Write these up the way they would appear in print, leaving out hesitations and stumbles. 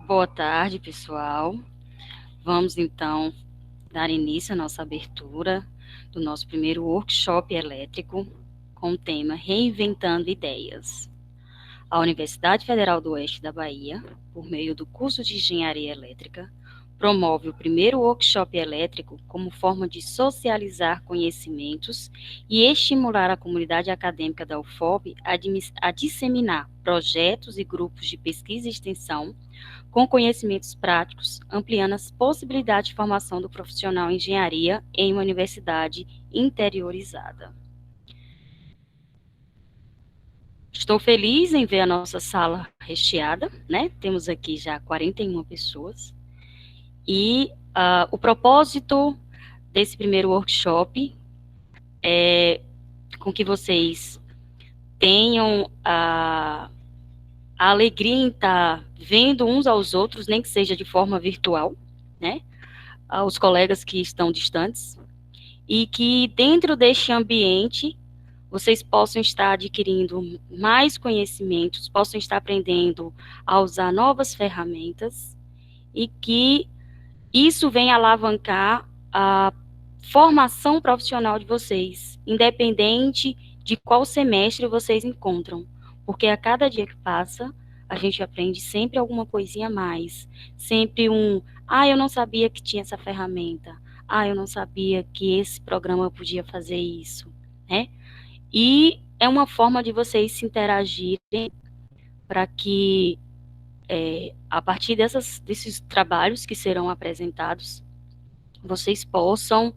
Boa tarde, pessoal. Vamos então dar início à nossa abertura do nosso primeiro workshop elétrico com o tema Reinventando Ideias. A Universidade Federal do Oeste da Bahia, por meio do curso de Engenharia Elétrica, promove o primeiro workshop elétrico como forma de socializar conhecimentos e estimular a comunidade acadêmica da UFOB a disseminar projetos e grupos de pesquisa e extensão com conhecimentos práticos, ampliando as possibilidades de formação do profissional em engenharia em uma universidade interiorizada. Estou feliz em ver a nossa sala recheada, né? Temos aqui já 41 pessoas. E o propósito desse primeiro workshop é com que vocês tenham a alegria em estar vendo uns aos outros, nem que seja de forma virtual, né? Aos colegas que estão distantes, e que dentro deste ambiente vocês possam estar adquirindo mais conhecimentos, possam estar aprendendo a usar novas ferramentas, e que isso venha alavancar a formação profissional de vocês, independente de qual semestre vocês encontram, porque a cada dia que passa, a gente aprende sempre alguma coisinha a mais, sempre eu não sabia que tinha essa ferramenta, eu não sabia que esse programa podia fazer isso, né? E é uma forma de vocês se interagirem para que, a partir desses trabalhos que serão apresentados, vocês possam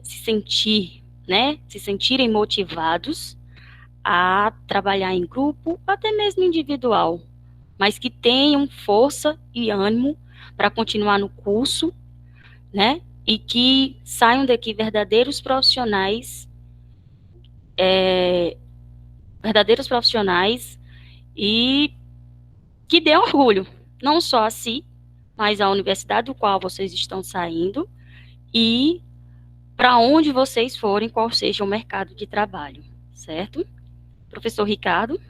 se sentir, né, se sentirem motivados a trabalhar em grupo, até mesmo individual, mas que tenham força e ânimo para continuar no curso, né, e que saiam daqui verdadeiros profissionais e que dê orgulho, não só a si, mas à universidade do qual vocês estão saindo e para onde vocês forem, qual seja o mercado de trabalho, certo? Professor Ricardo.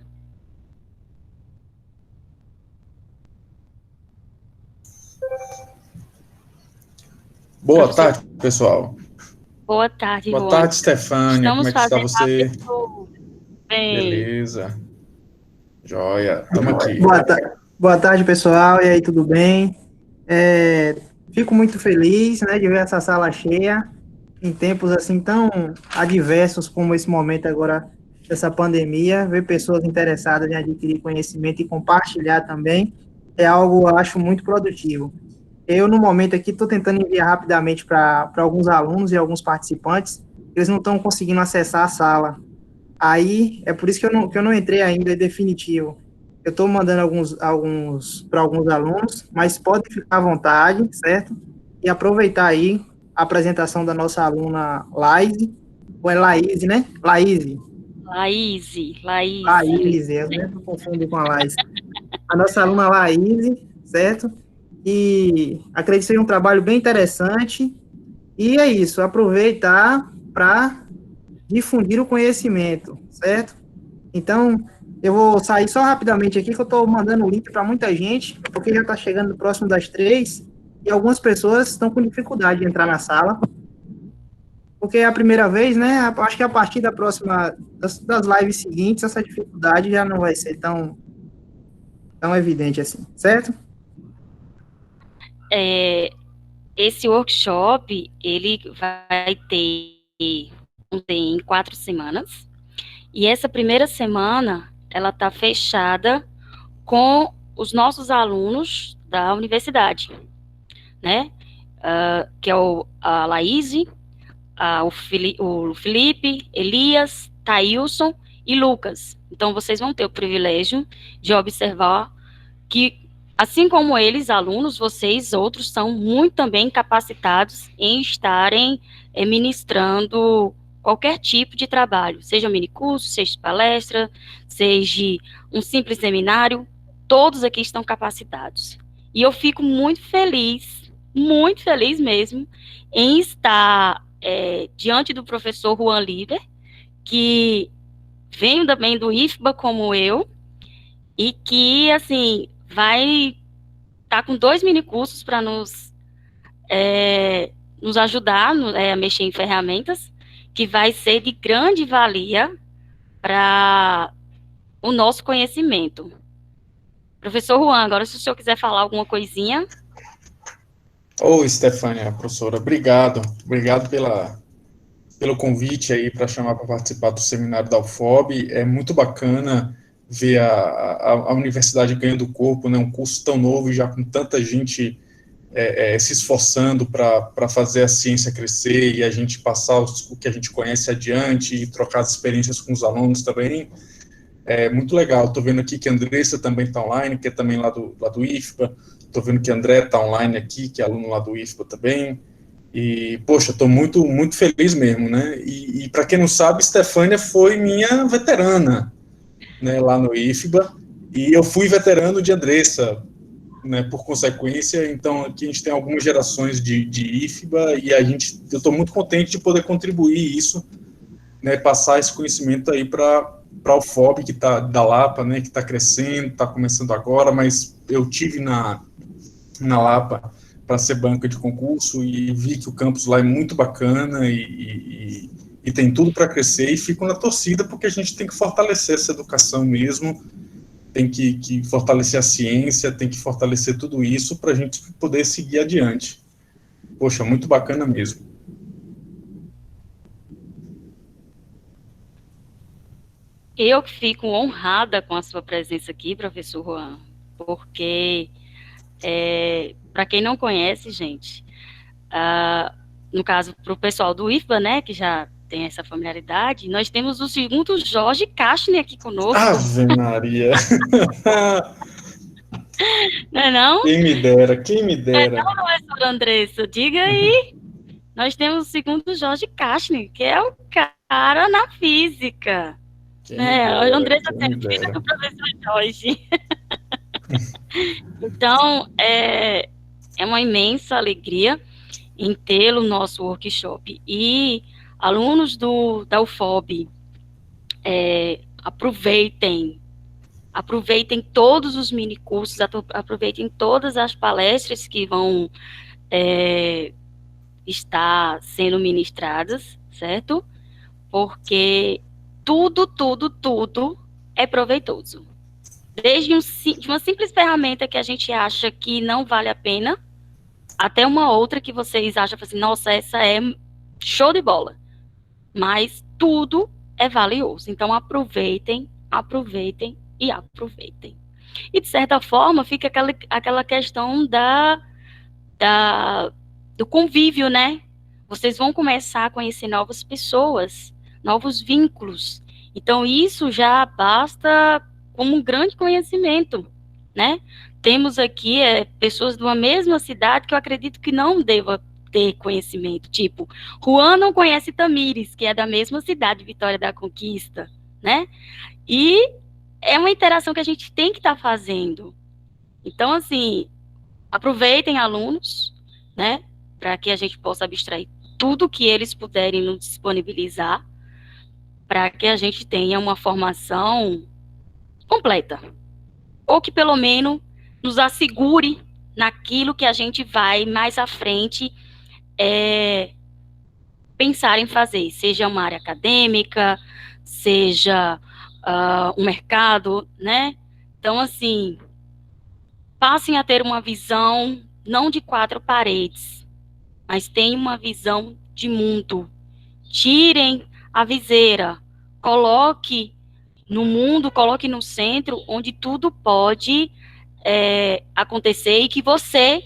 Boa Professor, tarde, pessoal. boa tarde, Boa Juan. tarde, Stefânia. Como Estamos é que está fazendo a você? abertura. Bem, Beleza. Joia. Estamos aqui. Boa tarde, pessoal. E aí, tudo bem? Fico muito feliz, né, de ver essa sala cheia em tempos assim tão adversos como esse momento agora dessa pandemia. Ver pessoas interessadas em adquirir conhecimento e compartilhar também é algo, eu acho, muito produtivo. Eu, no momento aqui, estou tentando enviar rapidamente para alguns alunos e alguns participantes, eles não estão conseguindo acessar a sala. Aí, é por isso que eu não entrei ainda em definitivo. Eu estou mandando alguns para alguns alunos, mas podem ficar à vontade, certo? E aproveitar aí a apresentação da nossa aluna Laís, ou é Laís, né? Laís. Laís, eu sempre confundo com a Laís. A nossa aluna Laís, certo? E acredito que seja um trabalho bem interessante. E é isso, aproveitar para difundir o conhecimento, certo? Então, eu vou sair só rapidamente aqui, que eu estou mandando o link para muita gente, porque já está chegando próximo das 3, e algumas pessoas estão com dificuldade de entrar na sala, porque é a primeira vez, né? Acho que a partir da próxima, das lives seguintes, essa dificuldade já não vai ser tão evidente assim, certo? Esse workshop, ele vai ter em 4 semanas, e essa primeira semana, ela está fechada com os nossos alunos da universidade, né? Que é a Laís, o Felipe, Elias, Thailson e Lucas. Então, vocês vão ter o privilégio de observar que, assim como eles, alunos, vocês, outros, são muito também capacitados em estarem ministrando qualquer tipo de trabalho, seja minicurso, seja palestra, seja um simples seminário, todos aqui estão capacitados. E eu fico muito feliz mesmo, em estar diante do professor Juan Liber, que veio também do IFBA como eu, e que, assim, vai está com 2 minicursos para nos ajudar a mexer em ferramentas, que vai ser de grande valia para o nosso conhecimento. Professor Juan, agora se o senhor quiser falar alguma coisinha. Ô, Stefânia, professora, obrigado pelo convite aí para chamar para participar do seminário da UFOB. É muito bacana ver a universidade ganhando corpo, né, um curso tão novo e já com tanta gente se esforçando para fazer a ciência crescer e a gente passar o que a gente conhece adiante e trocar as experiências com os alunos também. É muito legal. Estou vendo aqui que a Andressa também está online, que é também lá do IFBA. Estou vendo que a André está online aqui, que é aluno lá do IFBA também. E, poxa, estou muito, muito feliz mesmo, né? E para quem não sabe, Stefânia foi minha veterana, né, lá no IFBA, e eu fui veterano de Andressa, né, por consequência. Então, aqui a gente tem algumas gerações de IFBA, e eu estou muito contente de poder contribuir isso, né, passar esse conhecimento aí para o FOB, que está da Lapa, né, que está crescendo, está começando agora, mas eu tive na Lapa para ser banca de concurso e vi que o campus lá é muito bacana e tem tudo para crescer, e fico na torcida porque a gente tem que fortalecer essa educação mesmo, tem que fortalecer a ciência, tem que fortalecer tudo isso para a gente poder seguir adiante. Poxa, muito bacana mesmo. Eu fico honrada com a sua presença aqui, professor Juan, porque, para quem não conhece, gente, no caso, para o pessoal do IFBA, né, que já tem essa familiaridade, nós temos o segundo Jorge Castner aqui conosco. Ave Maria! Não é não? Quem me dera, quem me dera. Não, professora Andressa, diga aí. Nós temos o segundo Jorge Castner, que é o cara na física. A Andressa é filha do professor Jorge. Então, é uma imensa alegria em tê-lo no nosso workshop. E alunos da UFOB, aproveitem todos os minicursos, aproveitem todas as palestras que vão estar sendo ministradas, certo? Porque tudo é proveitoso. Desde uma simples ferramenta que a gente acha que não vale a pena, até uma outra que vocês acham assim, nossa, essa é show de bola. Mas tudo é valioso. Então aproveitem. E de certa forma fica aquela questão do convívio, né? Vocês vão começar a conhecer novas pessoas, novos vínculos. Então isso já basta como um grande conhecimento, né? Temos aqui pessoas de uma mesma cidade que eu acredito que não deva ter conhecimento, tipo, Juan não conhece Tamires, que é da mesma cidade, Vitória da Conquista, né? E é uma interação que a gente tem que estar fazendo. Então, assim, aproveitem, alunos, né, para que a gente possa abstrair tudo que eles puderem nos disponibilizar, para que a gente tenha uma formação completa, ou que pelo menos nos assegure naquilo que a gente vai mais à frente pensar em fazer, seja uma área acadêmica, seja um mercado, né? Então, assim, passem a ter uma visão não de 4 paredes, mas tenham uma visão de mundo. Tirem a viseira, coloque no mundo, coloque no centro, onde tudo pode acontecer e que você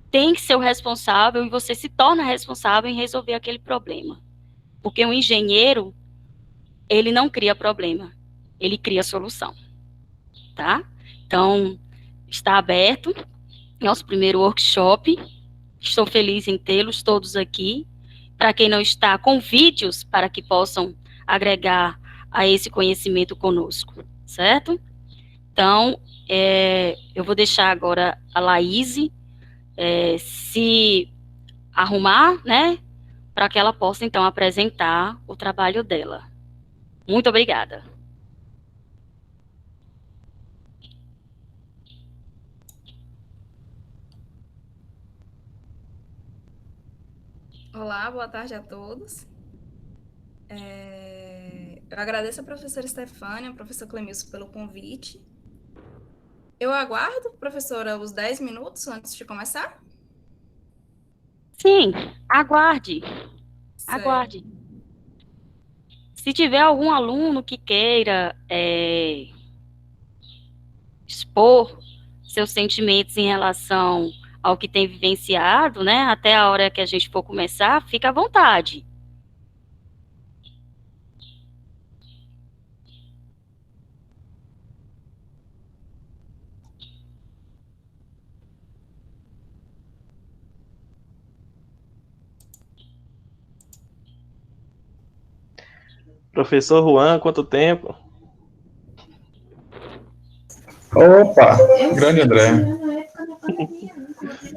tem que ser o responsável e você se torna responsável em resolver aquele problema. Porque um engenheiro, ele não cria problema, ele cria solução, tá? Então, está aberto nosso primeiro workshop. Estou feliz em tê-los todos aqui. Para quem não está, com vídeos para que possam agregar a esse conhecimento conosco, certo? Então, eu vou deixar agora a Laíse se arrumar, né, para que ela possa, então, apresentar o trabalho dela. Muito obrigada. Olá, boa tarde a todos. Eu agradeço a professora Stefânia, ao professor Clemilson pelo convite. Eu aguardo, professora, os 10 minutos antes de começar? Sim, aguarde, Certo. aguarde. Se tiver algum aluno que queira expor seus sentimentos em relação ao que tem vivenciado, né, até a hora que a gente for começar, fica à vontade. Professor Juan, quanto tempo? Opa, grande André.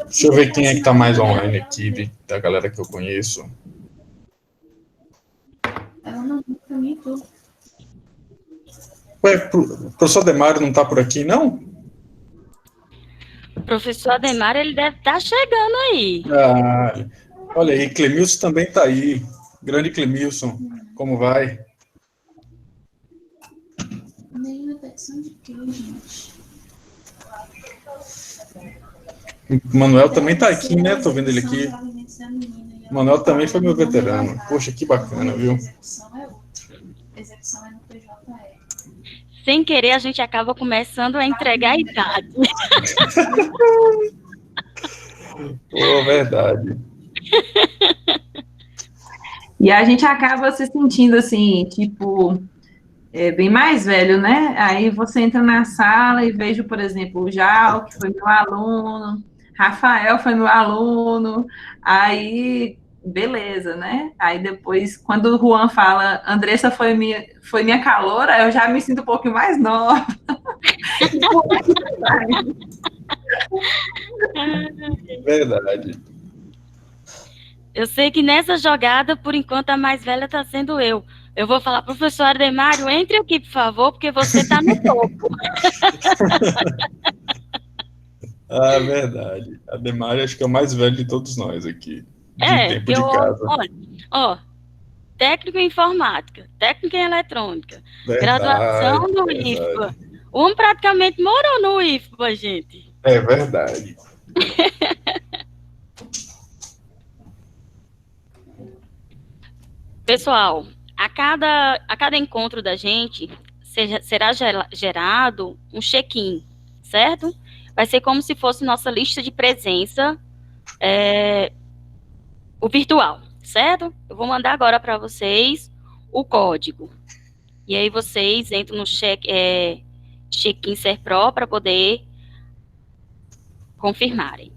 Deixa eu ver quem é que está mais online aqui, da galera que eu conheço. Ué, o professor Demário não está por aqui, não? O professor Ademar, ele deve estar chegando aí. Ah, olha aí, Clemilson também está aí. Grande Clemilson, como vai? O Manuel também está aqui, né? Estou vendo ele aqui. O Manuel também foi meu veterano. Poxa, que bacana, viu? Sem querer, a gente acaba começando a entregar a idade. Pô, verdade. E a gente acaba se sentindo assim, tipo, bem mais velho, né? Aí você entra na sala e vejo, por exemplo, o Jal, que foi meu aluno, Rafael foi meu aluno, aí beleza, né? Aí depois, quando o Juan fala, Andressa foi minha caloura, eu já me sinto um pouquinho mais nova. Verdade. Eu sei que nessa jogada, por enquanto, a mais velha está sendo eu. Eu vou falar, professor Ademário, entre aqui, por favor, porque você está no topo. Ah, verdade. Ademar, acho que é o mais velho de todos nós aqui. De tempo de eu, casa. olha, ó, técnico em informática, técnico em eletrônica, graduação Verdade, no IFBA. O homem praticamente morou no IFBA, gente. É verdade. Pessoal, a cada encontro da gente será gerado um check-in, certo? Vai ser como se fosse nossa lista de presença, o virtual, certo? Eu vou mandar agora para vocês o código. E aí vocês entram no check-in Ser Pro para poder confirmarem.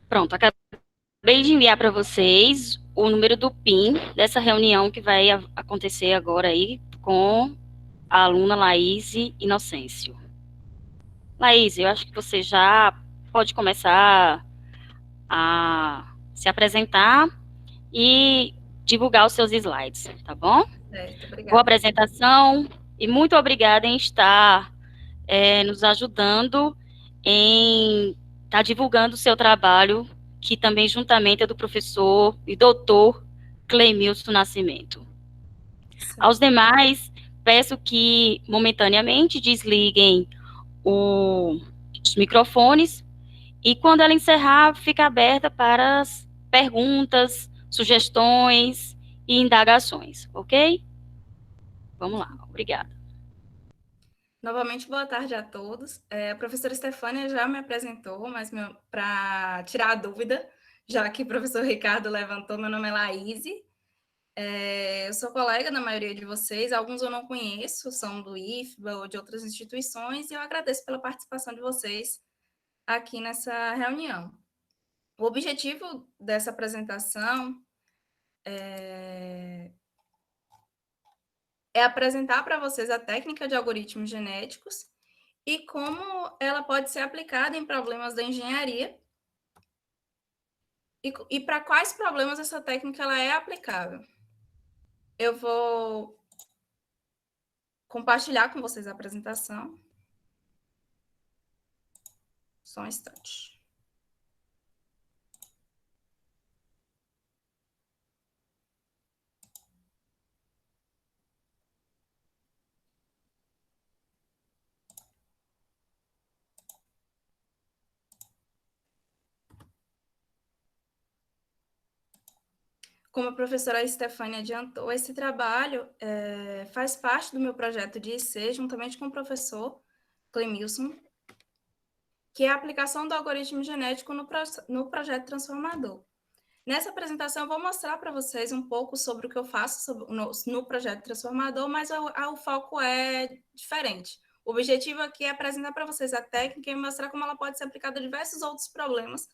Pronto, acabei de enviar para vocês o número do PIN dessa reunião que vai acontecer agora aí com a aluna Laís Inocêncio. Laís, eu acho que você já pode começar a se apresentar e divulgar os seus slides, tá bom? Certo, obrigada. Boa apresentação e muito obrigada em estar nos ajudando em estar divulgando o seu trabalho, que também juntamente é do professor e doutor Clemilson Nascimento. Certo. Aos demais, peço que momentaneamente desliguem os microfones e quando ela encerrar, fica aberta para as perguntas, sugestões e indagações, ok? Vamos lá, obrigada. Novamente, boa tarde a todos. A professora Stefânia já me apresentou, mas para tirar a dúvida, já que o professor Ricardo levantou, meu nome é Laís. Eu sou colega da maioria de vocês, alguns eu não conheço, são do IFBA ou de outras instituições, e eu agradeço pela participação de vocês aqui nessa reunião. O objetivo dessa apresentação é apresentar para vocês a técnica de algoritmos genéticos e como ela pode ser aplicada em problemas da engenharia e para quais problemas essa técnica ela é aplicável. Eu vou compartilhar com vocês a apresentação. Só um instante. Como a professora Stefânia adiantou, esse trabalho faz parte do meu projeto de IC, juntamente com o professor Clemilson, que é a aplicação do algoritmo genético no projeto transformador. Nessa apresentação, eu vou mostrar para vocês um pouco sobre o que eu faço no projeto transformador, mas o foco é diferente. O objetivo aqui é apresentar para vocês a técnica e mostrar como ela pode ser aplicada a diversos outros problemas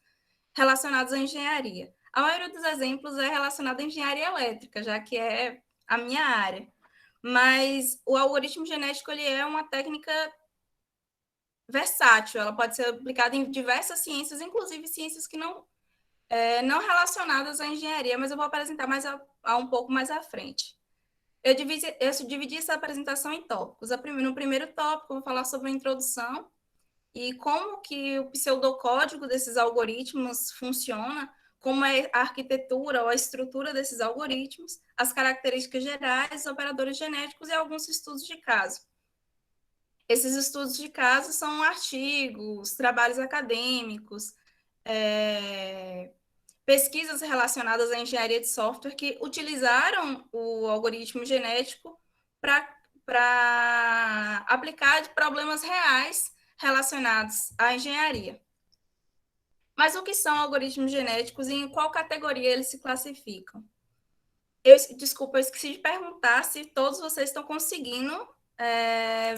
relacionados à engenharia. A maioria dos exemplos é relacionada à engenharia elétrica, já que é a minha área. Mas o algoritmo genético ele é uma técnica versátil, ela pode ser aplicada em diversas ciências, inclusive ciências que não relacionadas à engenharia, mas eu vou apresentar um pouco mais à frente. Eu dividi essa apresentação em tópicos. No primeiro tópico, eu vou falar sobre a introdução e como que o pseudocódigo desses algoritmos funciona, como é a arquitetura ou a estrutura desses algoritmos, as características gerais, operadores genéticos e alguns estudos de caso. Esses estudos de caso são artigos, trabalhos acadêmicos, pesquisas relacionadas à engenharia de software que utilizaram o algoritmo genético para aplicar de problemas reais relacionados à engenharia. Mas o que são algoritmos genéticos e em qual categoria eles se classificam? Desculpa, eu esqueci de perguntar se todos vocês estão conseguindo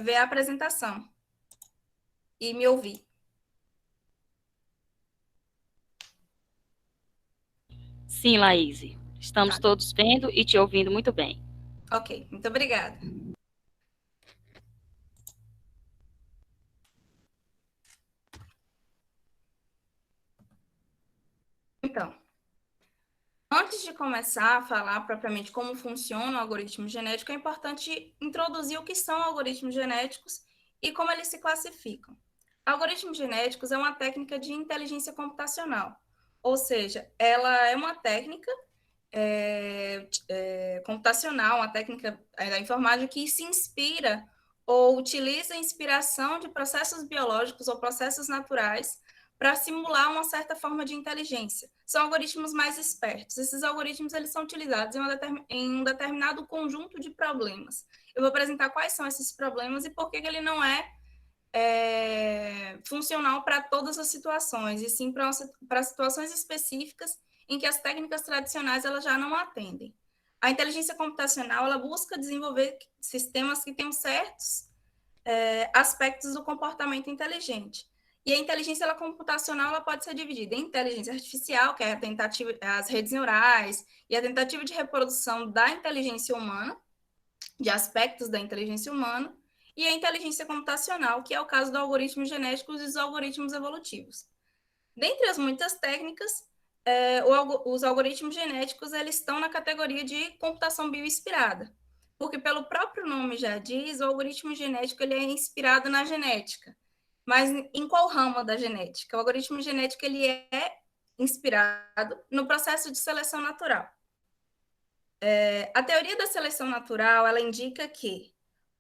ver a apresentação e me ouvir. Sim, Laís. Estamos todos vendo e te ouvindo muito bem. Ok, muito obrigada. Então, antes de começar a falar propriamente como funciona o algoritmo genético, é importante introduzir o que são algoritmos genéticos e como eles se classificam. Algoritmos genéticos é uma técnica de inteligência computacional, ou seja, ela é uma técnica computacional, uma técnica da informática que se inspira ou utiliza a inspiração de processos biológicos ou processos naturais para simular uma certa forma de inteligência. São algoritmos mais espertos. Esses algoritmos eles são utilizados em um determinado conjunto de problemas. Eu vou apresentar quais são esses problemas e por que ele não é funcional para todas as situações, e sim para situações específicas em que as técnicas tradicionais elas já não atendem. A inteligência computacional ela busca desenvolver sistemas que tenham certos aspectos do comportamento inteligente. E a inteligência computacional ela pode ser dividida em inteligência artificial, que é as redes neurais, e a tentativa de reprodução da inteligência humana, de aspectos da inteligência humana, e a inteligência computacional, que é o caso do algoritmo genético e dos algoritmos evolutivos. Dentre as muitas técnicas, os algoritmos genéticos eles estão na categoria de computação bioinspirada, porque pelo próprio nome já diz, o algoritmo genético ele é inspirado na genética. Mas em qual ramo da genética? O algoritmo genético ele é inspirado no processo de seleção natural. A teoria da seleção natural ela indica que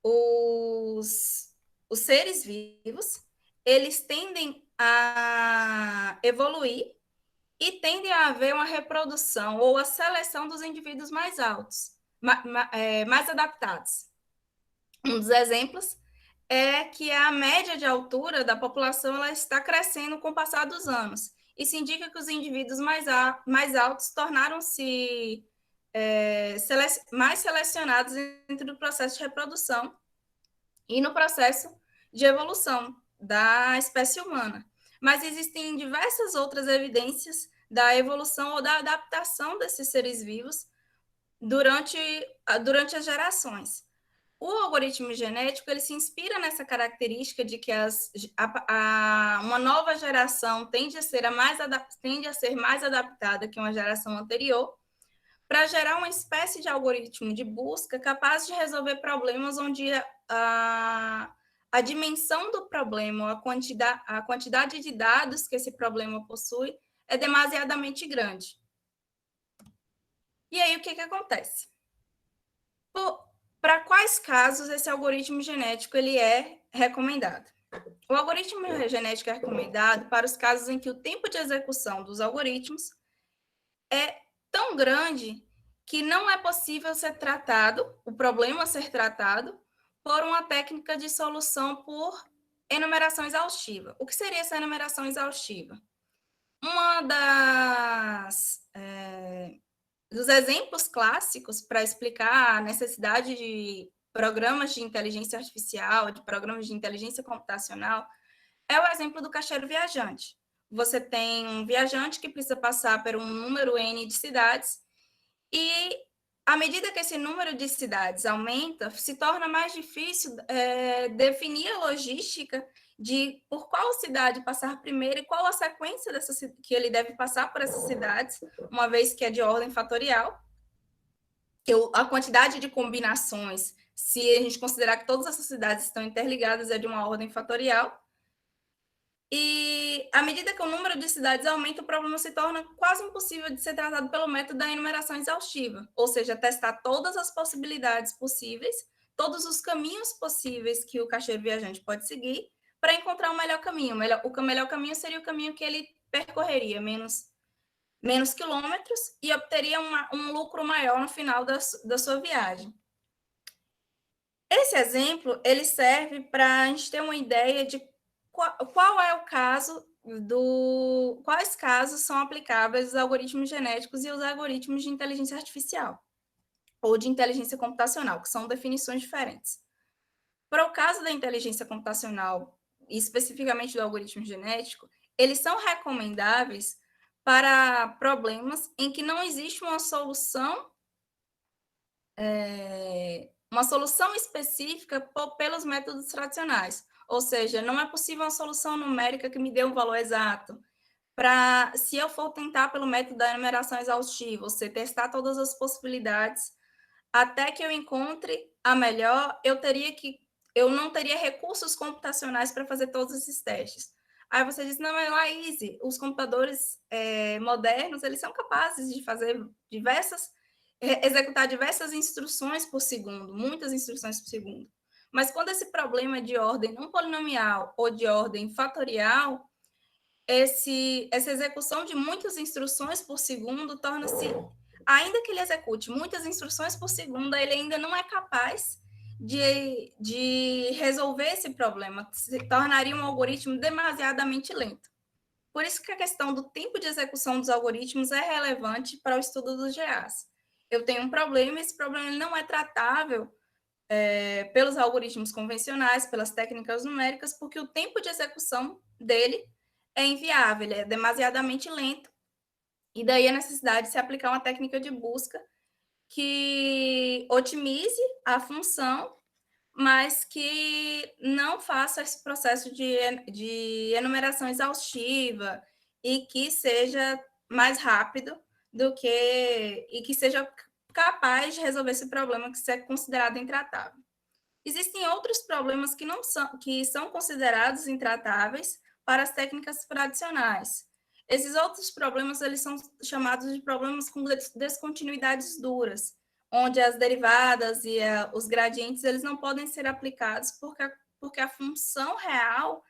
os seres vivos eles tendem a evoluir e tendem a haver uma reprodução ou a seleção dos indivíduos mais altos, mais adaptados. Um dos exemplos é que a média de altura da população ela está crescendo com o passar dos anos. Isso indica que os indivíduos mais altos tornaram-se mais selecionados dentro do processo de reprodução e no processo de evolução da espécie humana. Mas existem diversas outras evidências da evolução ou da adaptação desses seres vivos durante as gerações. O algoritmo genético ele se inspira nessa característica de que uma nova geração tende a ser mais adaptada que uma geração anterior, para gerar uma espécie de algoritmo de busca capaz de resolver problemas onde a dimensão do problema, a quantidade de dados que esse problema possui é demasiadamente grande. E aí, o que acontece? Para quais casos esse algoritmo genético ele é recomendado? O algoritmo genético é recomendado para os casos em que o tempo de execução dos algoritmos é tão grande que não é possível ser tratado, o problema ser tratado, por uma técnica de solução por enumeração exaustiva. O que seria essa enumeração exaustiva? Dos exemplos clássicos para explicar a necessidade de programas de inteligência artificial, de programas de inteligência computacional, é o exemplo do caixeiro viajante. Você tem um viajante que precisa passar por um número N de cidades e, à medida que esse número de cidades aumenta, se torna mais difícil definir a logística de por qual cidade passar primeiro e qual a sequência que ele deve passar por essas cidades, uma vez que é de ordem fatorial. A quantidade de combinações, se a gente considerar que todas essas cidades estão interligadas, é de uma ordem fatorial. E, à medida que o número de cidades aumenta, o problema se torna quase impossível de ser tratado pelo método da enumeração exaustiva, ou seja, testar todas as possibilidades possíveis, todos os caminhos possíveis que o caixeiro viajante pode seguir, para encontrar o melhor caminho. O melhor caminho seria o caminho que ele percorreria menos quilômetros e obteria um lucro maior no final da sua viagem. Esse exemplo ele serve para a gente ter uma ideia de qual é o caso quais casos são aplicáveis os algoritmos genéticos e os algoritmos de inteligência artificial ou de inteligência computacional, que são definições diferentes. Para o caso da inteligência computacional, e especificamente do algoritmo genético, eles são recomendáveis para problemas em que não existe uma solução específica pelos métodos tradicionais. Ou seja, não é possível uma solução numérica que me dê um valor exato. Se eu for tentar pelo método da enumeração exaustiva, ou seja, testar todas as possibilidades, até que eu encontre a melhor, eu não teria recursos computacionais para fazer todos esses testes. Aí você diz, não, Laís, os computadores modernos, eles são capazes de executar diversas instruções por segundo, muitas instruções por segundo. Mas quando esse problema é de ordem não polinomial ou de ordem fatorial, essa execução de muitas instruções por segundo torna-se, ainda que ele execute muitas instruções por segundo, ele ainda não é capaz de resolver esse problema, se tornaria um algoritmo demasiadamente lento. Por isso que a questão do tempo de execução dos algoritmos é relevante para o estudo dos GAs. Eu tenho um problema, esse problema não é tratável pelos algoritmos convencionais, pelas técnicas numéricas, porque o tempo de execução dele é inviável, ele é demasiadamente lento, e daí a necessidade de se aplicar uma técnica de busca que otimize a função, mas que não faça esse processo de enumeração exaustiva e que seja mais rápido e que seja capaz de resolver esse problema que é considerado intratável. Existem outros problemas que são considerados intratáveis para as técnicas tradicionais. Esses outros problemas eles são chamados de problemas com descontinuidades duras, onde as derivadas e os gradientes eles não podem ser aplicados porque a função real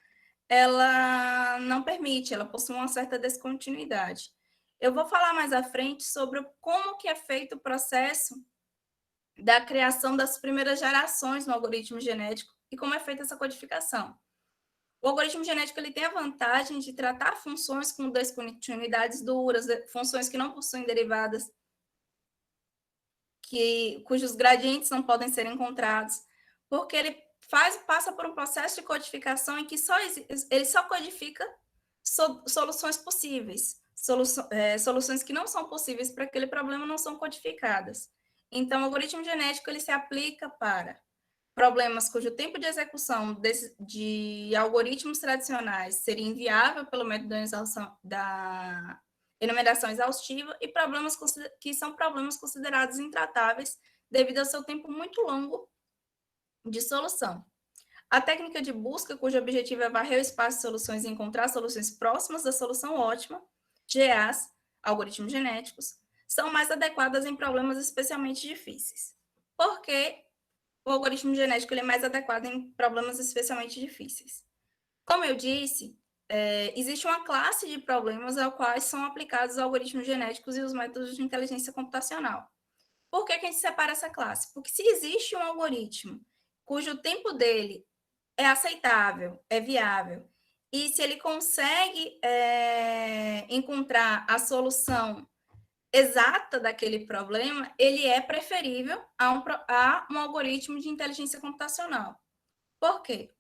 ela não permite, ela possui uma certa descontinuidade. Eu vou falar mais à frente sobre como que é feito o processo da criação das primeiras gerações no algoritmo genético e como é feita essa codificação. O algoritmo genético ele tem a vantagem de tratar funções com descontinuidades duras, funções que não possuem derivadas cujos gradientes não podem ser encontrados, porque ele passa por um processo de codificação em que ele só codifica soluções possíveis. Soluções que não são possíveis para aquele problema não são codificadas. Então, o algoritmo genético ele se aplica para problemas cujo tempo de execução de algoritmos tradicionais seria inviável pelo método da enumeração exaustiva e problemas que são problemas considerados intratáveis devido ao seu tempo muito longo de solução. A técnica de busca, cujo objetivo é varrer o espaço de soluções e encontrar soluções próximas da solução ótima, GAs, algoritmos genéticos, são mais adequadas em problemas especialmente difíceis. Por que o algoritmo genético ele é mais adequado em problemas especialmente difíceis? Como eu disse, existe uma classe de problemas aos quais são aplicados os algoritmos genéticos e os métodos de inteligência computacional. Por que a gente separa essa classe? Porque se existe um algoritmo cujo tempo dele é aceitável, é viável, e se ele consegue encontrar a solução exata daquele problema, ele é preferível a um algoritmo de inteligência computacional. Por quê?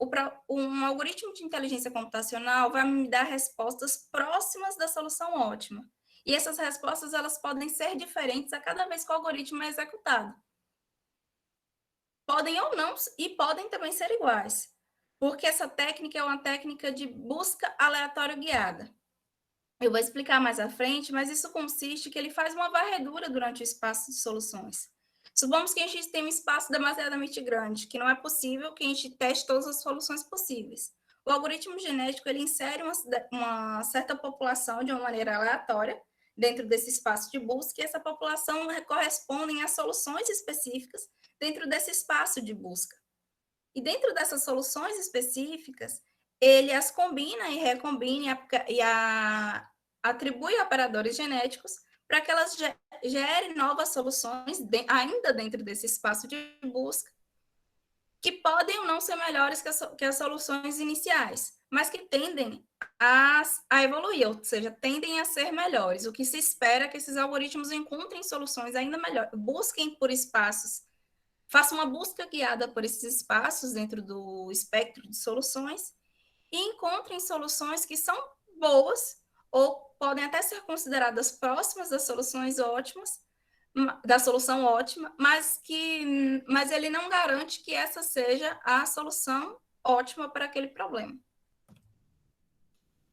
Um algoritmo de inteligência computacional vai me dar respostas próximas da solução ótima. E essas respostas elas podem ser diferentes a cada vez que o algoritmo é executado. Podem ou não, e podem também ser iguais. Porque essa técnica é uma técnica de busca aleatória guiada. Eu vou explicar mais à frente, mas isso consiste que ele faz uma varredura durante o espaço de soluções. Supomos que a gente tem um espaço demasiadamente grande, que não é possível que a gente teste todas as soluções possíveis. O algoritmo genético ele insere uma certa população de uma maneira aleatória dentro desse espaço de busca, e essa população corresponde às soluções específicas dentro desse espaço de busca. E dentro dessas soluções específicas, ele as combina e recombina e atribui operadores genéticos para que elas gerem novas soluções ainda dentro desse espaço de busca, que podem ou não ser melhores que as soluções iniciais, mas que tendem a evoluir, ou seja, tendem a ser melhores. O que se espera é que esses algoritmos encontrem soluções ainda melhores, busquem por espaços, façam uma busca guiada por esses espaços dentro do espectro de soluções e encontrem soluções que são boas ou podem até ser consideradas próximas das soluções ótimas, da solução ótima, mas ele não garante que essa seja a solução ótima para aquele problema.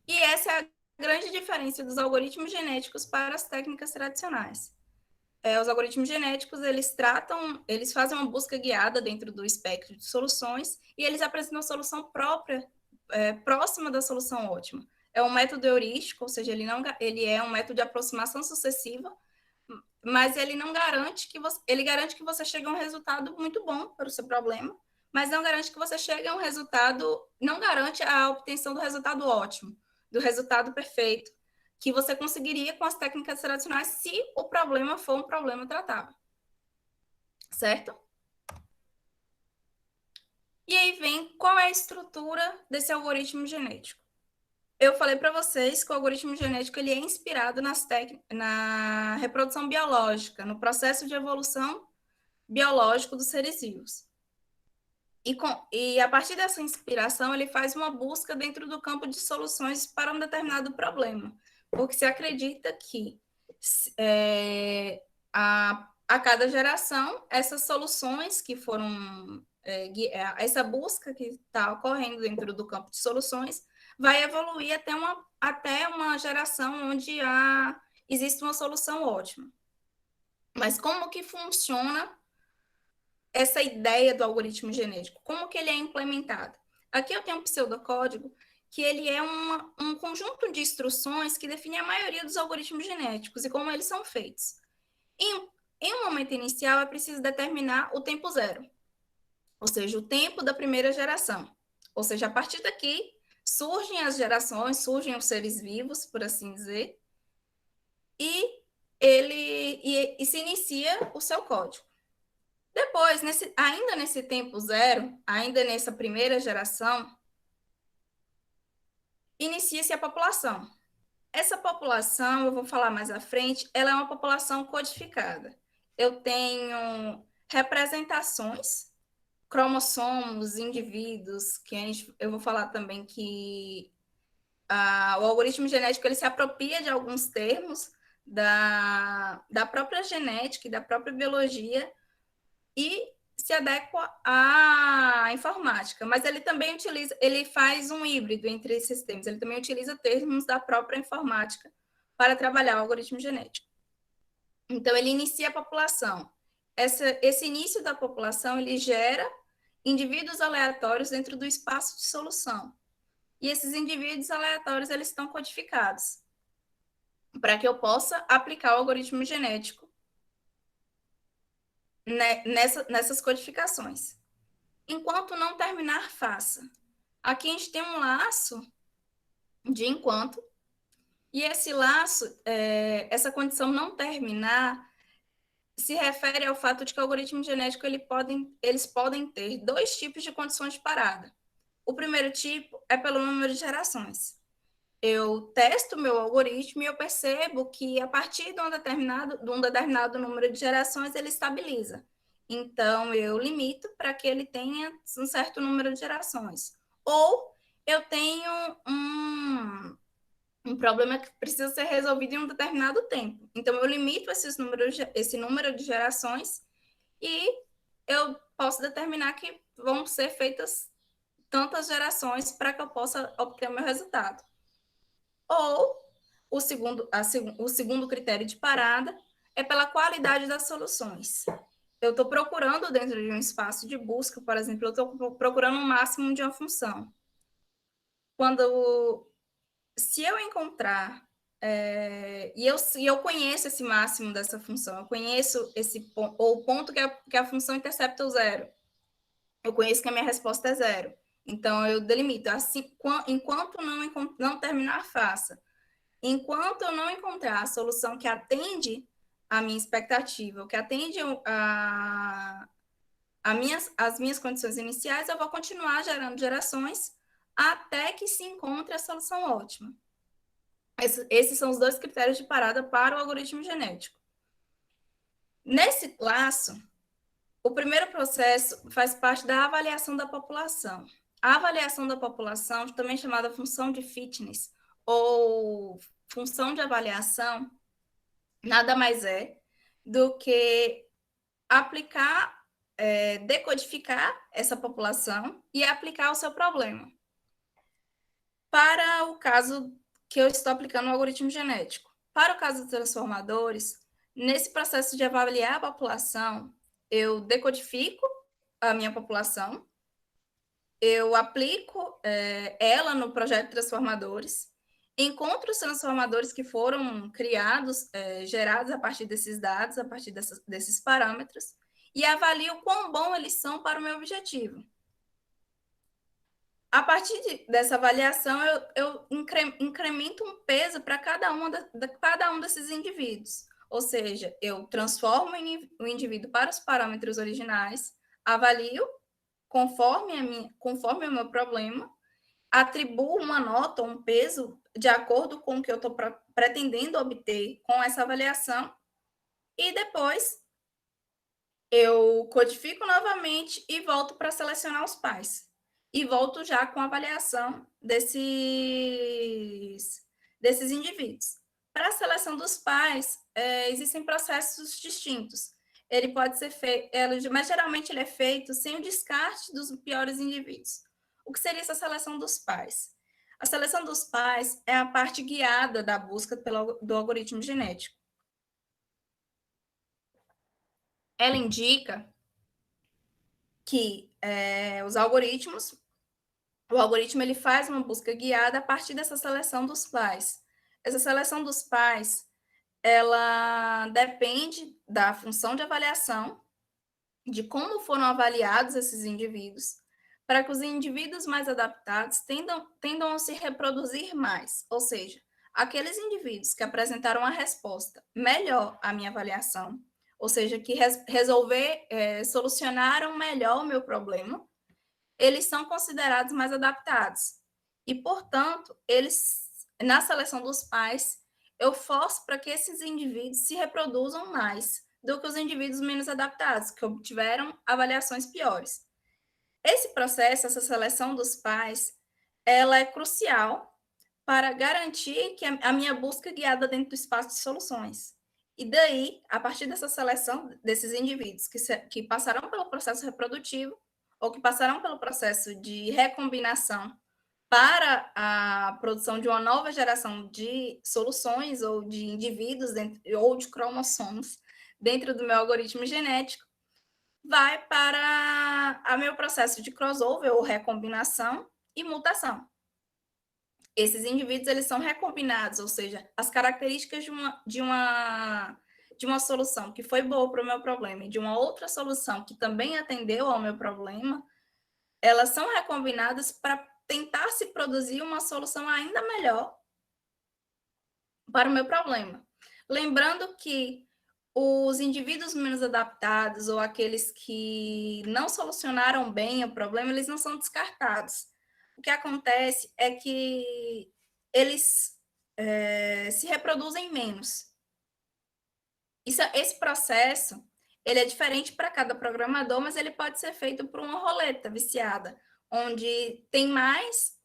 E essa é a grande diferença dos algoritmos genéticos para as técnicas tradicionais. Os algoritmos genéticos, eles fazem uma busca guiada dentro do espectro de soluções e eles apresentam a solução própria, próxima da solução ótima. É um método heurístico, ou seja, ele é um método de aproximação sucessiva, mas ele não garante ele garante que você chegue a um resultado muito bom para o seu problema, mas não garante que você chegue a um resultado, não garante a obtenção do resultado ótimo, do resultado perfeito, que você conseguiria com as técnicas tradicionais se o problema for um problema tratável. Certo? E aí vem qual é a estrutura desse algoritmo genético. Eu falei para vocês que o algoritmo genético ele é inspirado na reprodução biológica, no processo de evolução biológico dos seres vivos. E a partir dessa inspiração, ele faz uma busca dentro do campo de soluções para um determinado problema, porque se acredita que a cada geração, essas soluções que foram, essa busca que está ocorrendo dentro do campo de soluções, vai evoluir até uma geração onde existe uma solução ótima. Mas como que funciona essa ideia do algoritmo genético? Como que ele é implementado? Aqui eu tenho um pseudocódigo que ele é um conjunto de instruções que define a maioria dos algoritmos genéticos e como eles são feitos. Em um momento inicial, é preciso determinar o tempo zero, ou seja, o tempo da primeira geração. Ou seja, a partir daqui, surgem as gerações, surgem os seres vivos, por assim dizer, e se inicia o seu código. Depois, ainda nesse tempo zero, ainda nessa primeira geração, inicia-se a população. Essa população, eu vou falar mais à frente, ela é uma população codificada. eu tenho representações, cromossomos, indivíduos, eu vou falar também que o algoritmo genético ele se apropria de alguns termos da própria genética e da própria biologia e se adequa à informática, mas ele também ele faz um híbrido entre esses termos, ele também utiliza termos da própria informática para trabalhar o algoritmo genético. Então, ele inicia a população. Esse início da população, ele gera indivíduos aleatórios dentro do espaço de solução. E esses indivíduos aleatórios, eles estão codificados para que eu possa aplicar o algoritmo genético nessas codificações. Enquanto não terminar, faça. Aqui a gente tem um laço de enquanto, e esse laço, essa condição não terminar, se refere ao fato de que o algoritmo genético eles podem ter dois tipos de condições de parada. O primeiro tipo é pelo número de gerações. Eu testo o meu algoritmo e eu percebo que a partir de um determinado número de gerações ele estabiliza. Então, eu limito para que ele tenha um certo número de gerações. Ou eu tenho um problema que precisa ser resolvido em um determinado tempo. Então, eu limito esse número de gerações e eu posso determinar que vão ser feitas tantas gerações para que eu possa obter o meu resultado. Ou o segundo critério de parada é pela qualidade das soluções. Eu estou procurando dentro de um espaço de busca, por exemplo, eu estou procurando um máximo de uma função. Se eu encontrar, e eu conheço esse máximo dessa função, eu conheço o ponto que a função intercepta o zero, eu conheço que a minha resposta é zero. Então, eu delimito, assim, enquanto não terminar, faça. Enquanto eu não encontrar a solução que atende à minha expectativa, que atende as minhas condições iniciais, eu vou continuar gerando gerações até que se encontre a solução ótima. Esses são os dois critérios de parada para o algoritmo genético. Nesse laço, o primeiro processo faz parte da avaliação da população. A avaliação da população, também chamada função de fitness, ou função de avaliação, nada mais é do que aplicar, decodificar essa população e aplicar o seu problema. Para o caso que eu estou aplicando o algoritmo genético. Para o caso dos transformadores, nesse processo de avaliar a população, eu decodifico a minha população, eu aplico ela no projeto de transformadores, encontro os transformadores que foram criados, gerados a partir desses dados, a partir desses parâmetros, e avalio quão bom eles são para o meu objetivo. A partir dessa avaliação, eu incremento um peso para cada um desses indivíduos. Ou seja, eu transformo o indivíduo para os parâmetros originais, avalio conforme o meu problema, atribuo uma nota, um peso, de acordo com o que eu estou pretendendo obter com essa avaliação, e depois eu codifico novamente e volto para selecionar os pais. E volto já com a avaliação desses indivíduos. Para a seleção dos pais, existem processos distintos. Ele pode ser feito, mas geralmente ele é feito sem o descarte dos piores indivíduos. O que seria essa seleção dos pais? A seleção dos pais é a parte guiada da busca do algoritmo genético. Ela indica que o algoritmo ele faz uma busca guiada a partir dessa seleção dos pais. Essa seleção dos pais, ela depende da função de avaliação, de como foram avaliados esses indivíduos, para que os indivíduos mais adaptados tendam a se reproduzir mais, ou seja, aqueles indivíduos que apresentaram a resposta melhor à minha avaliação, ou seja, que solucionaram melhor o meu problema, eles são considerados mais adaptados. E, portanto, na seleção dos pais, eu forço para que esses indivíduos se reproduzam mais do que os indivíduos menos adaptados, que obtiveram avaliações piores. Esse processo, essa seleção dos pais, ela é crucial para garantir que a minha busca é guiada dentro do espaço de soluções. E daí, a partir dessa seleção desses indivíduos que passarão pelo processo reprodutivo ou que passarão pelo processo de recombinação para a produção de uma nova geração de soluções ou de indivíduos ou de cromossomos dentro do meu algoritmo genético, vai para o meu processo de crossover ou recombinação e mutação. Esses indivíduos eles são recombinados, ou seja, as características de uma solução que foi boa para o meu problema e de uma outra solução que também atendeu ao meu problema, elas são recombinadas para tentar se produzir uma solução ainda melhor para o meu problema. Lembrando que os indivíduos menos adaptados ou aqueles que não solucionaram bem o problema, eles não são descartados. O que acontece é que eles se reproduzem menos. Esse processo ele é diferente para cada programador, mas ele pode ser feito por uma roleta viciada, onde tem mais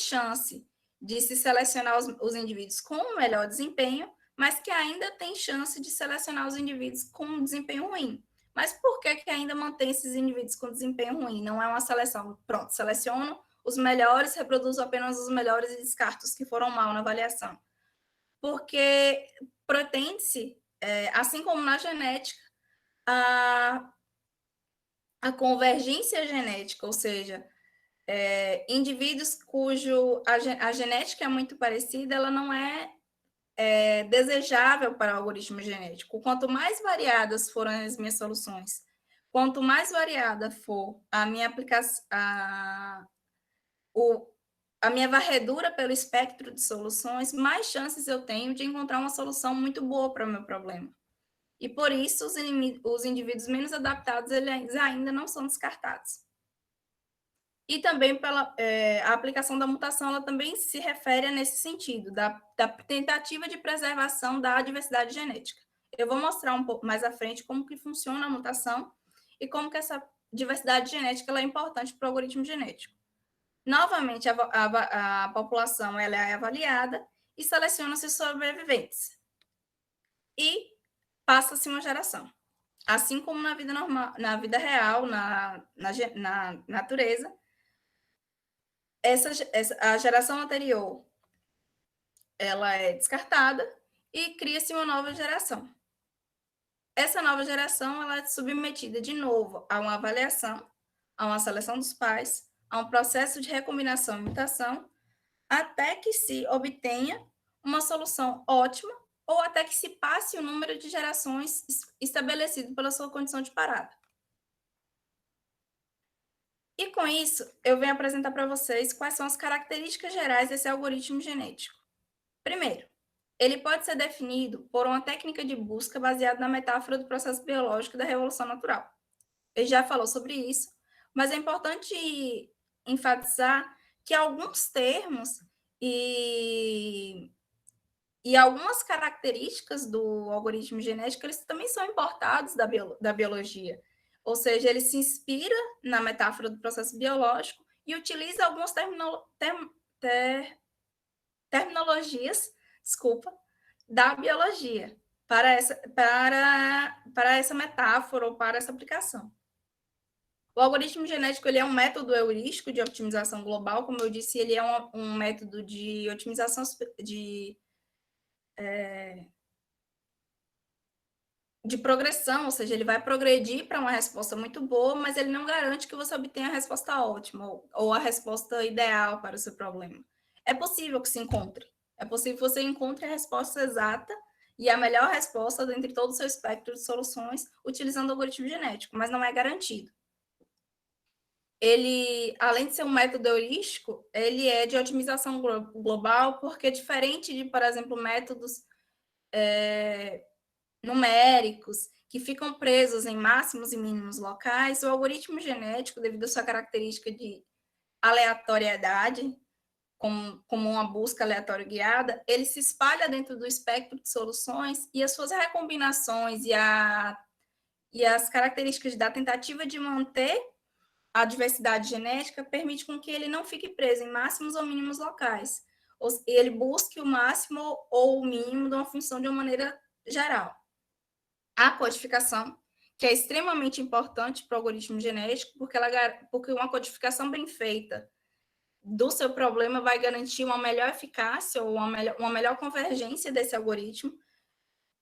chance de se selecionar os indivíduos com um melhor desempenho, mas que ainda tem chance de selecionar os indivíduos com um desempenho ruim. Mas por que ainda mantém esses indivíduos com desempenho ruim? Não é uma seleção, pronto, seleciono os melhores, reproduzo apenas os melhores e descarto os que foram mal na avaliação. Porque pretende-se, assim como na genética, a convergência genética, ou seja, indivíduos cujo a genética é muito parecida, ela não é desejável para o algoritmo genético. Quanto mais variadas forem as minhas soluções, quanto mais variada for a minha aplicação, a minha varredura pelo espectro de soluções, mais chances eu tenho de encontrar uma solução muito boa para o meu problema. E por isso os indivíduos menos adaptados eles ainda não são descartados. E também a aplicação da mutação, ela também se refere nesse sentido, da tentativa de preservação da diversidade genética. Eu vou mostrar um pouco mais à frente como que funciona a mutação e como que essa diversidade genética ela é importante para o algoritmo genético. Novamente, a população ela é avaliada e seleciona-se os sobreviventes. E passa-se uma geração. Assim como na vida normal, na vida real, na natureza, a geração anterior ela é descartada e cria-se uma nova geração. Essa nova geração ela é submetida de novo a uma avaliação, a uma seleção dos pais, a um processo de recombinação e mutação, até que se obtenha uma solução ótima ou até que se passe o número de gerações estabelecido pela sua condição de parada. E com isso, eu venho apresentar para vocês quais são as características gerais desse algoritmo genético. Primeiro, ele pode ser definido por uma técnica de busca baseada na metáfora do processo biológico da revolução natural. Ele já falou sobre isso, mas é importante enfatizar que alguns termos e algumas características do algoritmo genético, eles também são importados da biologia. Ou seja, ele se inspira na metáfora do processo biológico e utiliza algumas terminologias, da biologia para essa metáfora ou para essa aplicação. O algoritmo genético ele é um método heurístico de otimização global, como eu disse, ele é um método de otimização de progressão, ou seja, ele vai progredir para uma resposta muito boa, mas ele não garante que você obtenha a resposta ótima ou a resposta ideal para o seu problema. É possível que se encontre. É possível que você encontre a resposta exata e a melhor resposta dentre todo o seu espectro de soluções utilizando o algoritmo genético, mas não é garantido. Ele, além de ser um método heurístico, ele é de otimização global, porque diferente de, por exemplo, métodos numéricos, que ficam presos em máximos e mínimos locais, o algoritmo genético, devido à sua característica de aleatoriedade, como uma busca aleatória guiada, ele se espalha dentro do espectro de soluções e as suas recombinações e as características da tentativa de manter a diversidade genética permite com que ele não fique preso em máximos ou mínimos locais. Ele busque o máximo ou o mínimo de uma função de uma maneira geral. A codificação, que é extremamente importante para o algoritmo genético, porque uma codificação bem feita do seu problema vai garantir uma melhor eficácia ou uma melhor convergência desse algoritmo.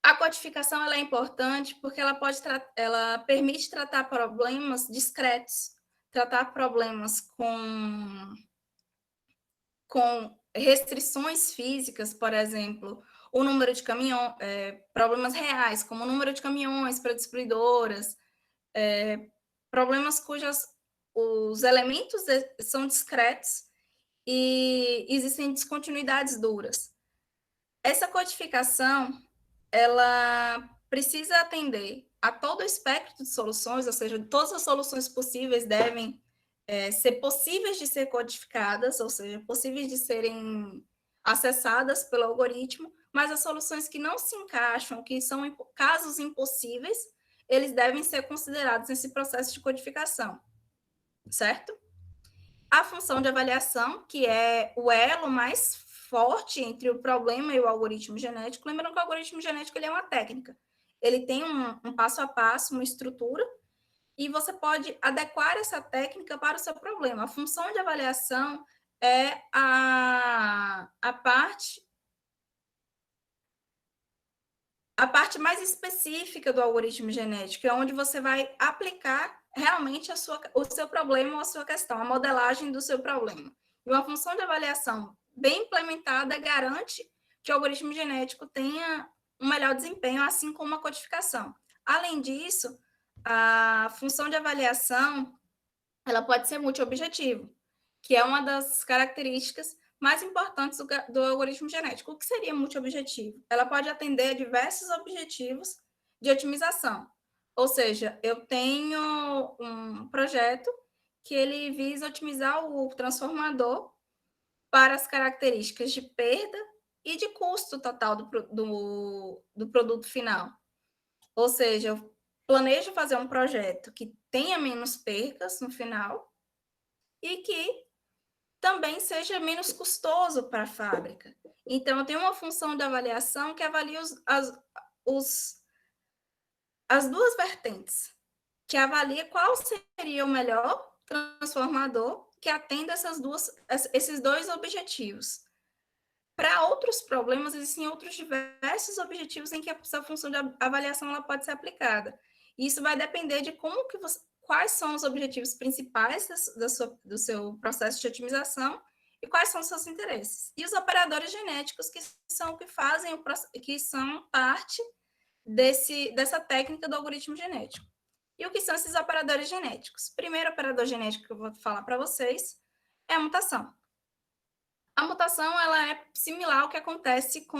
A codificação ela é importante porque ela permite tratar problemas discretos, tratar problemas com restrições físicas, por exemplo, o número de caminhões, problemas reais, como o número de caminhões para distribuidoras, problemas os elementos são discretos e existem descontinuidades duras. Essa codificação, ela precisa atender a todo o espectro de soluções, ou seja, todas as soluções possíveis devem ser possíveis de ser codificadas, ou seja, possíveis de serem acessadas pelo algoritmo, mas as soluções que não se encaixam, que são casos impossíveis, eles devem ser considerados nesse processo de codificação, certo? A função de avaliação, que é o elo mais forte entre o problema e o algoritmo genético. Lembrando que o algoritmo genético ele é uma técnica. Ele tem um passo a passo, uma estrutura, e você pode adequar essa técnica para o seu problema. A função de avaliação é a parte mais específica do algoritmo genético, é onde você vai aplicar realmente o seu problema ou a sua questão, a modelagem do seu problema. E uma função de avaliação bem implementada garante que o algoritmo genético tenha um melhor desempenho, assim como a codificação. Além disso, a função de avaliação ela pode ser multiobjetivo, que é uma das características mais importantes do algoritmo genético. O que seria multiobjetivo? Ela pode atender a diversos objetivos de otimização. Ou seja, eu tenho um projeto que ele visa otimizar o transformador para as características de perda e de custo total do produto final. Ou seja, eu planejo fazer um projeto que tenha menos percas no final e que também seja menos custoso para a fábrica. Então, eu tenho uma função de avaliação que avalia as duas vertentes, que avalia qual seria o melhor transformador que atenda esses dois objetivos. Para outros problemas, existem outros diversos objetivos em que essa função de avaliação ela pode ser aplicada. E isso vai depender de quais são os objetivos principais do seu processo de otimização e quais são os seus interesses. E os operadores genéticos, que são que são parte dessa técnica do algoritmo genético. E o que são esses operadores genéticos? O primeiro operador genético que eu vou falar para vocês é a mutação. A mutação ela é similar ao que acontece com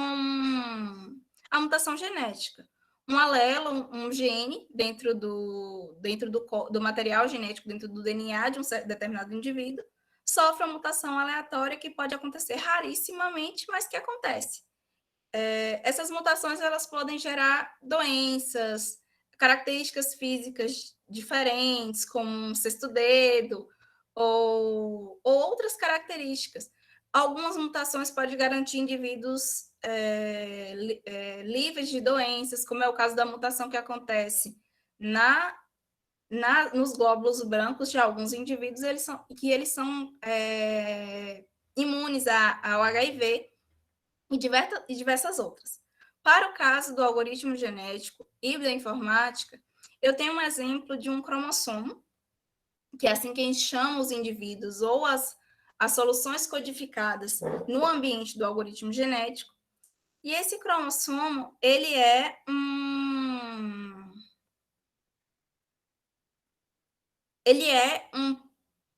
a mutação genética. Um alelo, um gene dentro do material genético, dentro do DNA de um determinado indivíduo, sofre uma mutação aleatória que pode acontecer rarissimamente, mas que acontece. Essas mutações elas podem gerar doenças, características físicas diferentes, como um sexto dedo, ou outras características. Algumas mutações podem garantir indivíduos livres de doenças, como é o caso da mutação que acontece nos glóbulos brancos de alguns indivíduos, eles são imunes ao HIV e diversas outras. Para o caso do algoritmo genético e da informática, eu tenho um exemplo de um cromossomo, que é assim que a gente chama os indivíduos ou as soluções codificadas no ambiente do algoritmo genético. E esse cromossomo, ele é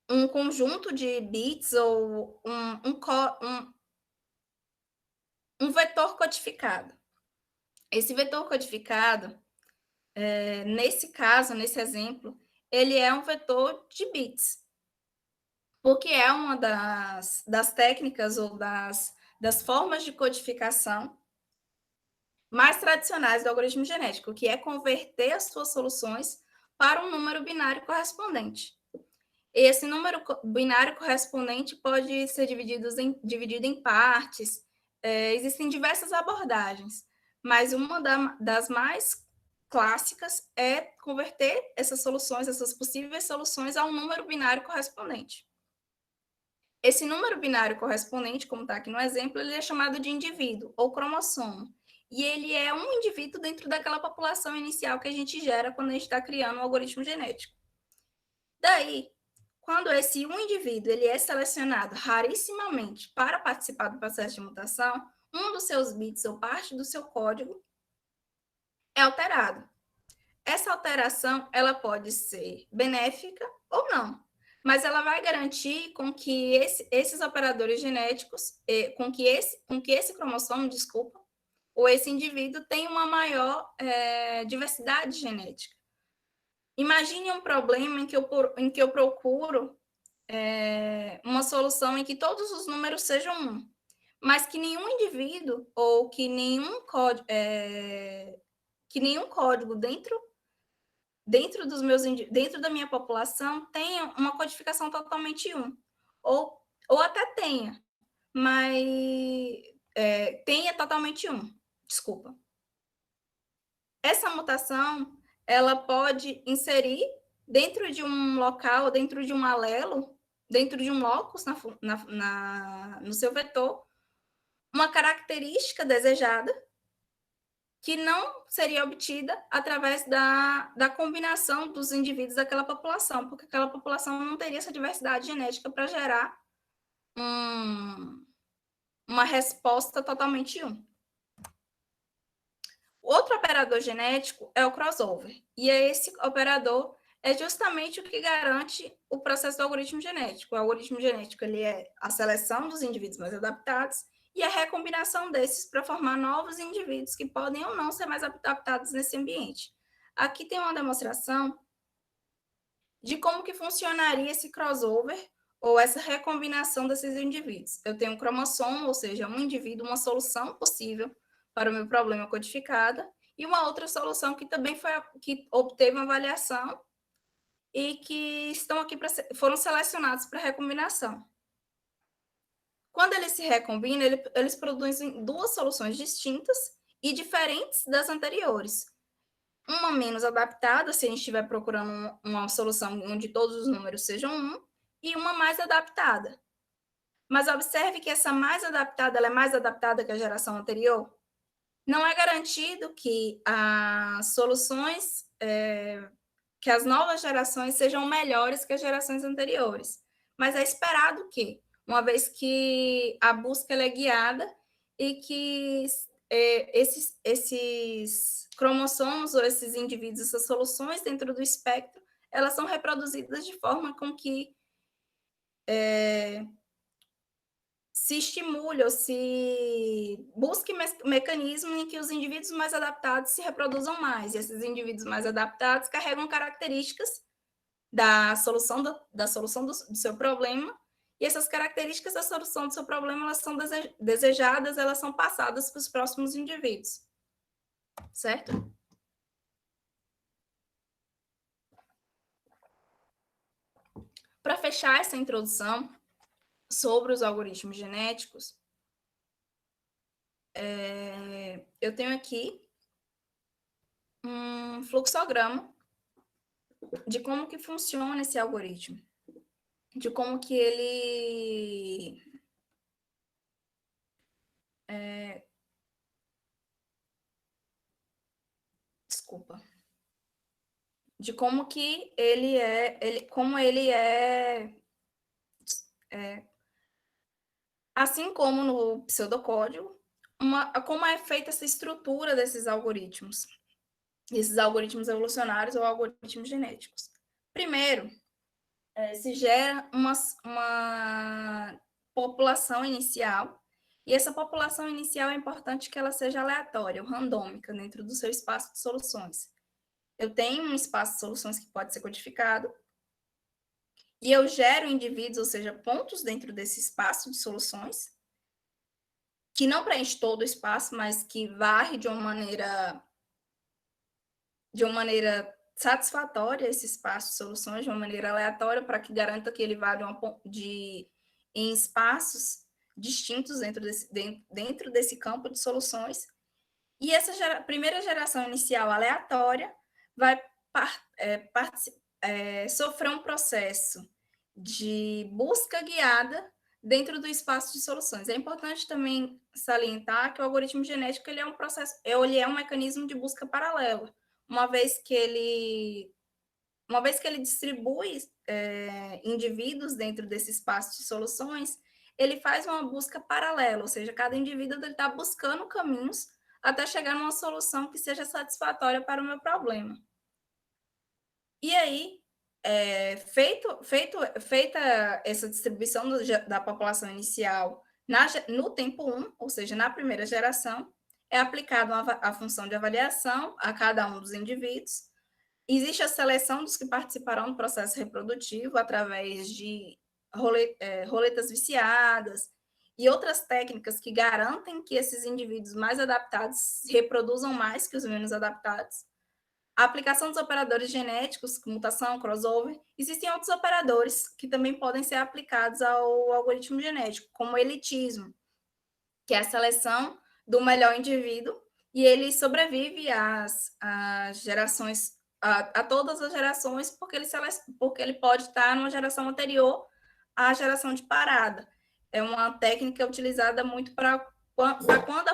um conjunto de bits ou um vetor codificado. Esse vetor codificado, nesse caso, nesse exemplo, ele é um vetor de bits. porque é uma das técnicas ou das formas de codificação mais tradicionais do algoritmo genético, que é converter as suas soluções para um número binário correspondente. Esse número binário correspondente pode ser dividido em partes, existem diversas abordagens, mas uma das mais clássicas é converter essas soluções, essas possíveis soluções, a um número binário correspondente. Esse número binário correspondente, como está aqui no exemplo, ele é chamado de indivíduo ou cromossomo. E ele é um indivíduo dentro daquela população inicial que a gente gera quando a gente está criando um algoritmo genético. Daí, quando esse um indivíduo ele é selecionado rarissimamente para participar do processo de mutação, um dos seus bits ou parte do seu código é alterado. Essa alteração ela pode ser benéfica ou não, mas ela vai garantir com que esses operadores genéticos, com que esse cromossomo, desculpa, ou esse indivíduo tenha uma maior diversidade genética. Imagine um problema em que eu procuro uma solução em que todos os números sejam 1, mas que nenhum indivíduo ou que nenhum código dentro da minha população tenha uma codificação totalmente 1, ou até tenha, mas tenha totalmente 1, desculpa. Essa mutação, ela pode inserir dentro de um local, dentro de um alelo, dentro de um locus no seu vetor, uma característica desejada que não seria obtida através da combinação dos indivíduos daquela população, porque aquela população não teria essa diversidade genética para gerar uma resposta totalmente 1. Outro operador genético é o crossover, e esse operador é justamente o que garante o processo do algoritmo genético. O algoritmo genético ele é a seleção dos indivíduos mais adaptados e a recombinação desses para formar novos indivíduos que podem ou não ser mais adaptados nesse ambiente. Aqui tem uma demonstração de como que funcionaria esse crossover ou essa recombinação desses indivíduos. Eu tenho um cromossomo, ou seja, um indivíduo, uma solução possível para o meu problema codificada, e uma outra solução que também que obteve uma avaliação e que foram selecionados para recombinação. Quando eles se recombinam, eles produzem duas soluções distintas e diferentes das anteriores. Uma menos adaptada, se a gente estiver procurando uma solução onde todos os números sejam 1, e uma mais adaptada. Mas observe que essa mais adaptada, ela é mais adaptada que a geração anterior. Não é garantido que as soluções, que as novas gerações sejam melhores que as gerações anteriores. Mas é esperado que, uma vez que a busca é guiada e que esses cromossomos ou esses indivíduos, essas soluções dentro do espectro, elas são reproduzidas de forma com que se estimule ou se busque mecanismo em que os indivíduos mais adaptados se reproduzam mais. E esses indivíduos mais adaptados carregam características da solução do seu problema, e essas características da solução do seu problema, elas são desejadas, elas são passadas para os próximos indivíduos. Certo? Para fechar essa introdução sobre os algoritmos genéticos, eu tenho aqui um fluxograma de como que funciona esse algoritmo, de como que ele de como que ele é assim como no pseudocódigo, como é feita essa estrutura desses algoritmos evolucionários ou algoritmos genéticos. Primeiro, se gera uma população inicial, e essa população inicial é importante que ela seja aleatória ou randômica dentro do seu espaço de soluções. Eu tenho um espaço de soluções que pode ser codificado, e eu gero indivíduos, ou seja, pontos dentro desse espaço de soluções, que não preenche todo o espaço, mas que varre de uma maneira satisfatória esse espaço de soluções, de uma maneira aleatória, para que garanta que ele vá em espaços distintos dentro desse campo de soluções. E essa primeira geração inicial aleatória vai sofrer um processo de busca guiada dentro do espaço de soluções. É importante também salientar que o algoritmo genético ele é um mecanismo de busca paralela, uma vez que ele distribui indivíduos dentro desse espaço de soluções, ele faz uma busca paralela, ou seja, cada indivíduo está buscando caminhos até chegar numa solução que seja satisfatória para o meu problema. E aí, feita essa distribuição da população inicial no tempo 1, ou seja, na primeira geração, é aplicada a função de avaliação a cada um dos indivíduos. Existe a seleção dos que participarão do processo reprodutivo através de roletas viciadas e outras técnicas que garantem que esses indivíduos mais adaptados reproduzam mais que os menos adaptados. A aplicação dos operadores genéticos, mutação, crossover, existem outros operadores que também podem ser aplicados ao algoritmo genético, como o elitismo, que é a seleção do melhor indivíduo, e ele sobrevive às gerações, a todas as gerações, porque ele pode estar numa geração anterior à geração de parada. É uma técnica utilizada muito para quando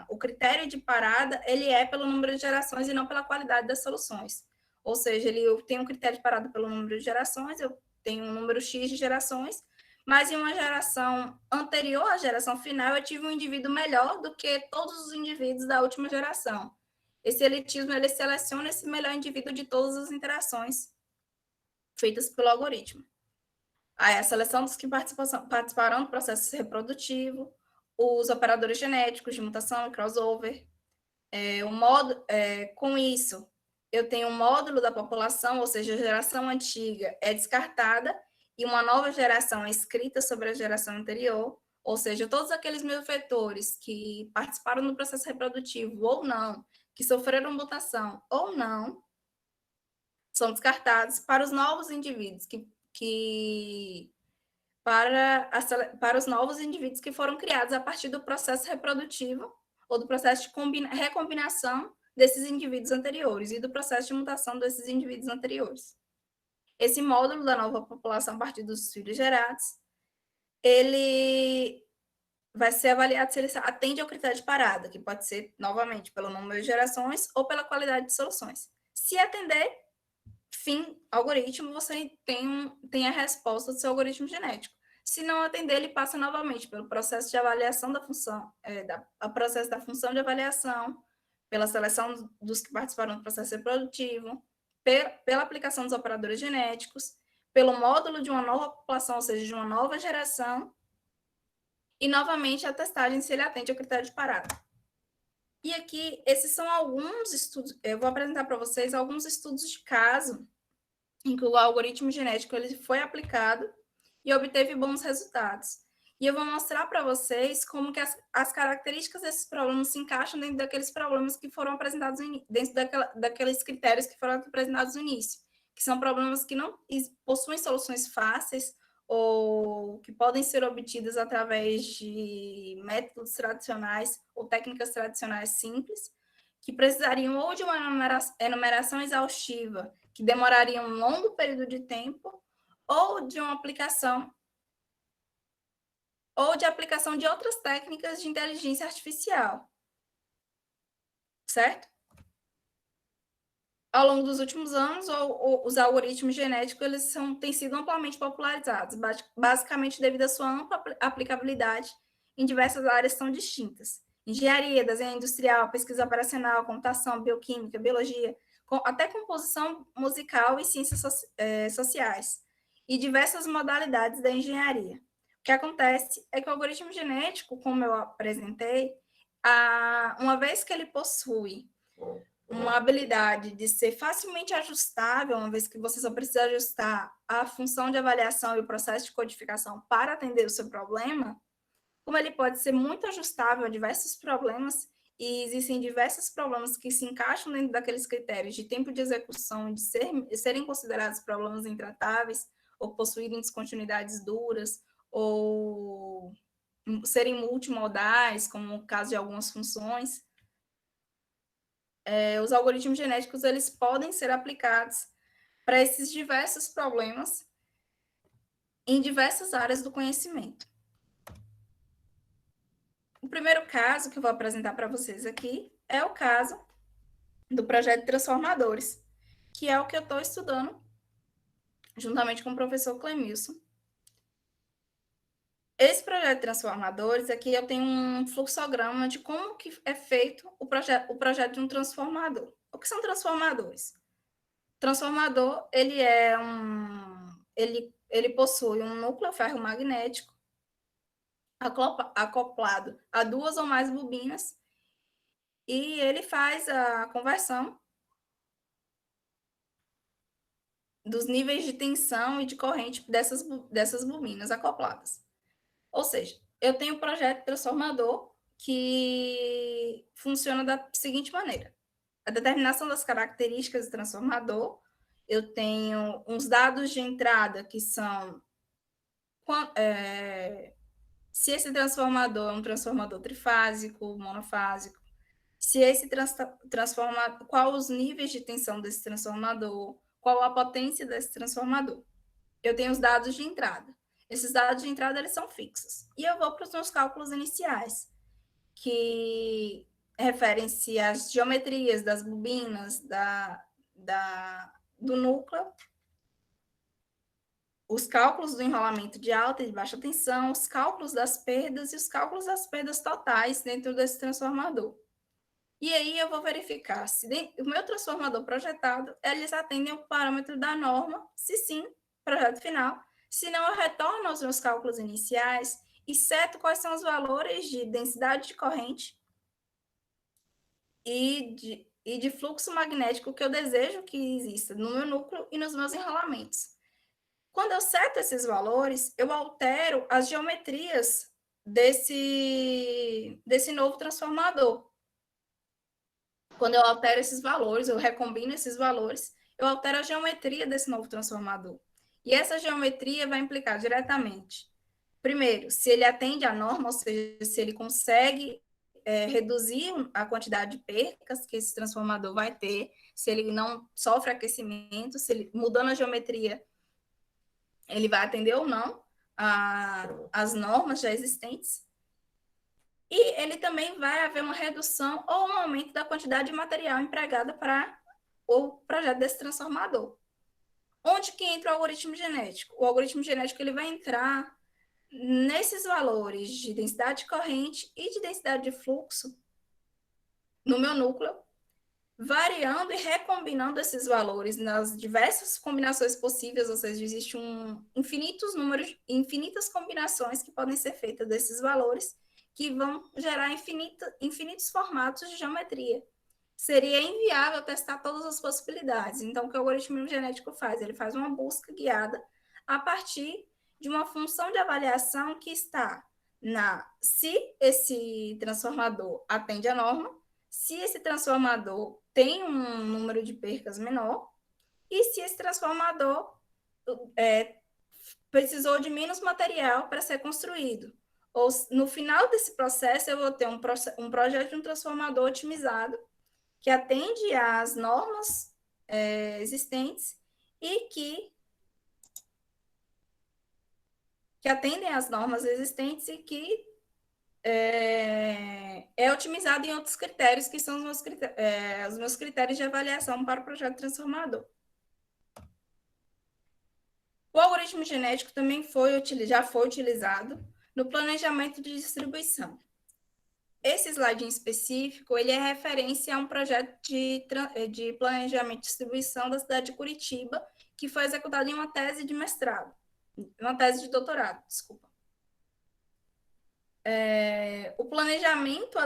o critério de parada ele é pelo número de gerações e não pela qualidade das soluções. Ou seja, eu tenho um critério de parada pelo número de gerações, eu tenho um número X de gerações, mas em uma geração anterior à geração final, eu tive um indivíduo melhor do que todos os indivíduos da última geração. Esse elitismo, ele seleciona esse melhor indivíduo de todas as interações feitas pelo algoritmo. Aí a seleção dos que participarão do processo reprodutivo, os operadores genéticos de mutação e crossover. Com isso, eu tenho um módulo da população, ou seja, a geração antiga é descartada e uma nova geração é escrita sobre a geração anterior, ou seja, todos aqueles meus vetores que participaram do processo reprodutivo ou não, que sofreram mutação ou não, são descartados para os novos indivíduos para os novos indivíduos que foram criados a partir do processo reprodutivo ou do processo de recombinação desses indivíduos anteriores e do processo de mutação desses indivíduos anteriores. Esse módulo da nova população a partir dos filhos gerados, ele vai ser avaliado se ele atende ao critério de parada, que pode ser, novamente, pelo número de gerações ou pela qualidade de soluções. Se atender, fim, algoritmo, você tem a resposta do seu algoritmo genético. Se não atender, ele passa novamente pelo processo de avaliação da função, processo da função de avaliação, pela seleção dos que participaram do processo reprodutivo, pela aplicação dos operadores genéticos, pelo módulo de uma nova população, ou seja, de uma nova geração, e, novamente, a testagem se ele atende ao critério de parada. E aqui, esses são alguns estudos, eu vou apresentar para vocês alguns estudos de caso em que o algoritmo genético ele foi aplicado e obteve bons resultados. E eu vou mostrar para vocês como que as características desses problemas se encaixam dentro daqueles problemas que foram apresentados, dentro daqueles critérios que foram apresentados no início, que são problemas que não possuem soluções fáceis ou que podem ser obtidas através de métodos tradicionais ou técnicas tradicionais simples, que precisariam ou de uma enumeração exaustiva, que demoraria um longo período de tempo, ou de uma aplicação de outras técnicas de inteligência artificial, certo? Ao longo dos últimos anos, os algoritmos genéticos eles têm sido amplamente popularizados, basicamente devido à sua ampla aplicabilidade em diversas áreas tão distintas. Engenharia, desenho industrial, pesquisa operacional, computação, bioquímica, biologia, até composição musical e ciências sociais, e diversas modalidades da engenharia. O que acontece é que o algoritmo genético, como eu apresentei, uma vez que ele possui uma habilidade de ser facilmente ajustável, uma vez que você só precisa ajustar a função de avaliação e o processo de codificação para atender o seu problema, como ele pode ser muito ajustável a diversos problemas, e existem diversos problemas que se encaixam dentro daqueles critérios de tempo de execução, de serem considerados problemas intratáveis, ou possuírem descontinuidades duras, ou serem multimodais, como o caso de algumas funções. Os algoritmos genéticos eles podem ser aplicados para esses diversos problemas em diversas áreas do conhecimento. O primeiro caso que eu vou apresentar para vocês aqui é o caso do projeto Transformadores, que é o que eu estou estudando juntamente com o professor Clemilson. Esse projeto Transformadores, aqui eu tenho um fluxograma de como que é feito o projeto de um transformador. O que são transformadores? Transformador, ele possui um núcleo ferromagnético acoplado a duas ou mais bobinas e ele faz a conversão dos níveis de tensão e de corrente dessas bobinas acopladas. Ou seja, eu tenho um projeto transformador que funciona da seguinte maneira. A determinação das características do transformador, eu tenho uns dados de entrada que são se esse transformador é um transformador trifásico, monofásico, se esse transformador, qual os níveis de tensão desse transformador, qual a potência desse transformador. Eu tenho os dados de entrada. Esses dados de entrada eles são fixos. E eu vou para os meus cálculos iniciais, que referem-se às geometrias das bobinas, do núcleo, os cálculos do enrolamento de alta e de baixa tensão, os cálculos das perdas e os cálculos das perdas totais dentro desse transformador. E aí eu vou verificar se o meu transformador projetado, eles atendem ao parâmetro da norma, se sim, projeto final, se não eu retorno aos meus cálculos iniciais e seto quais são os valores de densidade de corrente e de fluxo magnético que eu desejo que exista no meu núcleo e nos meus enrolamentos. Quando eu seto esses valores, eu altero as geometrias desse novo transformador. Quando eu altero esses valores, eu recombino esses valores, eu altero a geometria desse novo transformador. E essa geometria vai implicar diretamente, primeiro, se ele atende à norma, ou seja, se ele consegue reduzir a quantidade de percas que esse transformador vai ter, se ele não sofre aquecimento, se ele, mudando a geometria, ele vai atender ou não as normas já existentes. E ele também vai haver uma redução ou um aumento da quantidade de material empregada para o projeto desse transformador. Onde que entra o algoritmo genético? O algoritmo genético ele vai entrar nesses valores de densidade de corrente e de densidade de fluxo no meu núcleo, variando e recombinando esses valores nas diversas combinações possíveis, ou seja, existe infinitas combinações que podem ser feitas desses valores, que vão gerar infinitos formatos de geometria. Seria inviável testar todas as possibilidades. Então, o que o algoritmo genético faz? Ele faz uma busca guiada a partir de uma função de avaliação que está se esse transformador atende à norma, se esse transformador tem um número de percas menor e se esse transformador precisou de menos material para ser construído. Ou no final desse processo, eu vou ter um projeto de um transformador otimizado que atende às normas existentes e que atendem às normas existentes e que é otimizado em outros critérios, que são os meus critérios de avaliação para o projeto transformador. O algoritmo genético também já foi utilizado no planejamento de distribuição. Esse slide em específico, ele é referência a um projeto de planejamento de distribuição da cidade de Curitiba, que foi executado em uma tese de mestrado, uma tese de doutorado, desculpa. O planejamento,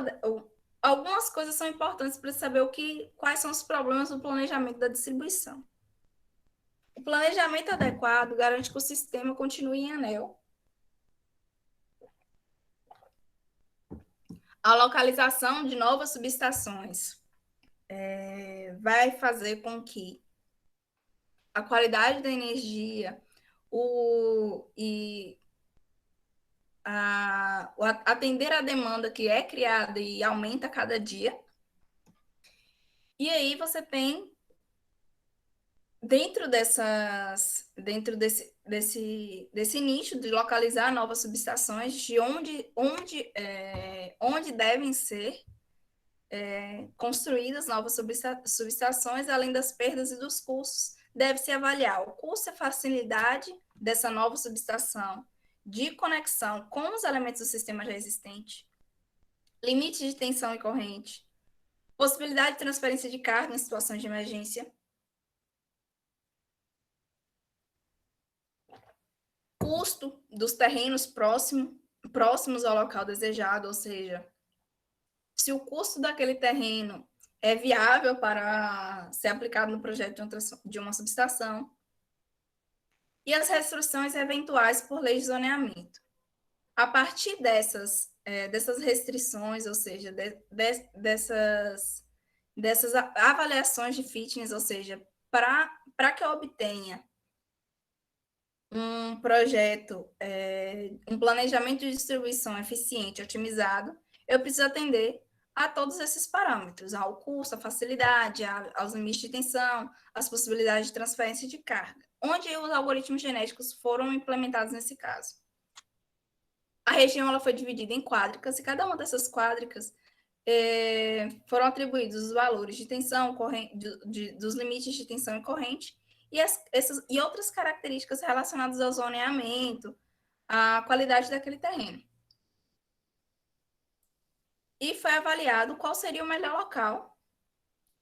algumas coisas são importantes para saber quais são os problemas do planejamento da distribuição. O planejamento adequado garante que o sistema continue em anel. A localização de novas subestações vai fazer com que a qualidade da energia atender a demanda que é criada e aumenta a cada dia. E aí você tem, dentro desse nicho de localizar novas subestações, de onde devem ser construídas novas subestações, além das perdas e dos custos, deve-se avaliar o custo e a facilidade dessa nova subestação de conexão com os elementos do sistema já existente, limite de tensão e corrente, possibilidade de transferência de carga em situações de emergência, custo dos terrenos próximos ao local desejado, ou seja, se o custo daquele terreno é viável para ser aplicado no projeto de uma subestação, e as restrições eventuais por lei de zoneamento. A partir dessas restrições, ou seja, dessas avaliações de fitness, ou seja, para que eu obtenha um projeto, um planejamento de distribuição eficiente, otimizado, eu preciso atender a todos esses parâmetros, ao custo, à facilidade, aos limites de tensão, às possibilidades de transferência de carga, onde os algoritmos genéticos foram implementados nesse caso. A região ela foi dividida em quádricas, e cada uma dessas quádricas foram atribuídos os valores de tensão, dos limites de tensão e corrente, e outras características relacionadas ao zoneamento, à qualidade daquele terreno. E foi avaliado qual seria o melhor local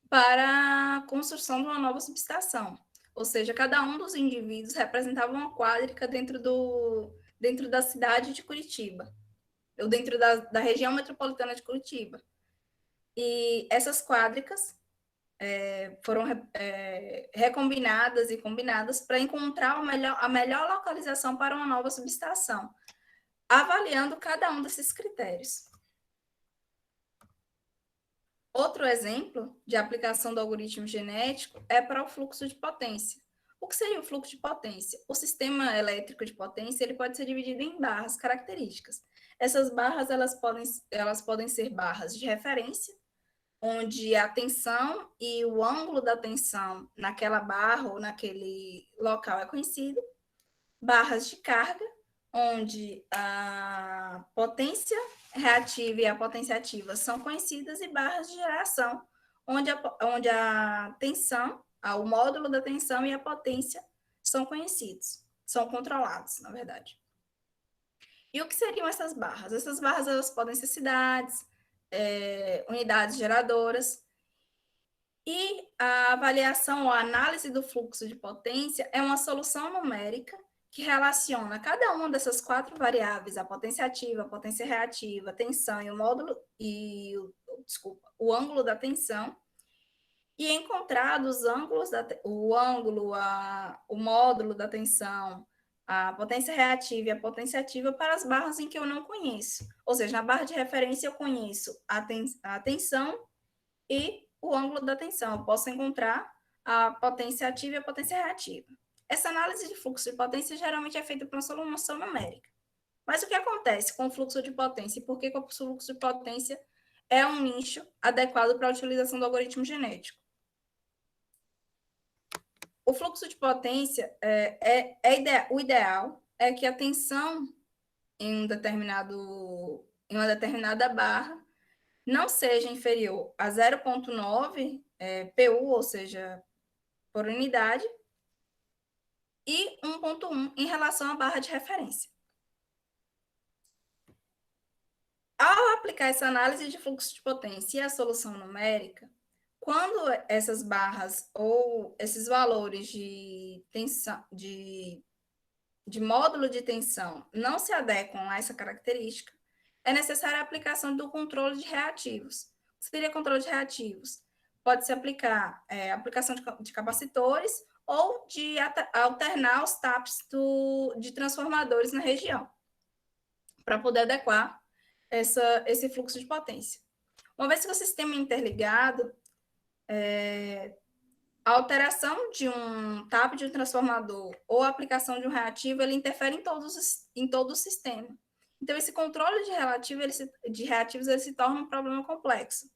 para a construção de uma nova subestação. Ou seja, cada um dos indivíduos representava uma quádrica dentro da cidade de Curitiba, ou dentro da região metropolitana de Curitiba. E essas quádricas foram recombinadas e combinadas para encontrar a melhor localização para uma nova subestação, avaliando cada um desses critérios. Outro exemplo de aplicação do algoritmo genético é para o fluxo de potência. O que seria o fluxo de potência? O sistema elétrico de potência ele pode ser dividido em barras características. Essas barras elas podem ser barras de referência, onde a tensão e o ângulo da tensão naquela barra ou naquele local é conhecido. Barras de carga, onde a potência reativa e a potência ativa são conhecidas, e barras de geração, onde a tensão, o módulo da tensão e a potência são conhecidos, são controlados, na verdade. E o que seriam essas barras? Essas barras elas podem ser cidades, unidades geradoras, e a avaliação ou a análise do fluxo de potência é uma solução numérica que relaciona cada uma dessas 4 variáveis, a potência ativa, a potência reativa, a tensão e o ângulo da tensão, e encontrar os ângulos, o módulo da tensão, a potência reativa e a potência ativa para as barras em que eu não conheço. Ou seja, na barra de referência eu conheço a tensão e o ângulo da tensão. Eu posso encontrar a potência ativa e a potência reativa. Essa análise de fluxo de potência geralmente é feita por uma solução numérica. Mas o que acontece com o fluxo de potência? E por que o fluxo de potência é um nicho adequado para a utilização do algoritmo genético? O fluxo de potência, o ideal é que a tensão em uma determinada barra não seja inferior a 0,9 PU, ou seja, por unidade, e 1,1 em relação à barra de referência. Ao aplicar essa análise de fluxo de potência e a solução numérica, quando essas barras ou esses valores de tensão, de módulo de tensão não se adequam a essa característica, é necessária a aplicação do controle de reativos. seria controle de reativos. Pode-se aplicar aplicação de capacitores ou de alternar os TAPs de transformadores na região, para poder adequar esse fluxo de potência. Uma vez que o sistema é interligado, a alteração de um TAP de um transformador ou a aplicação de um reativo, ele interfere em todo o sistema. Então, esse controle de reativos ele se torna um problema complexo.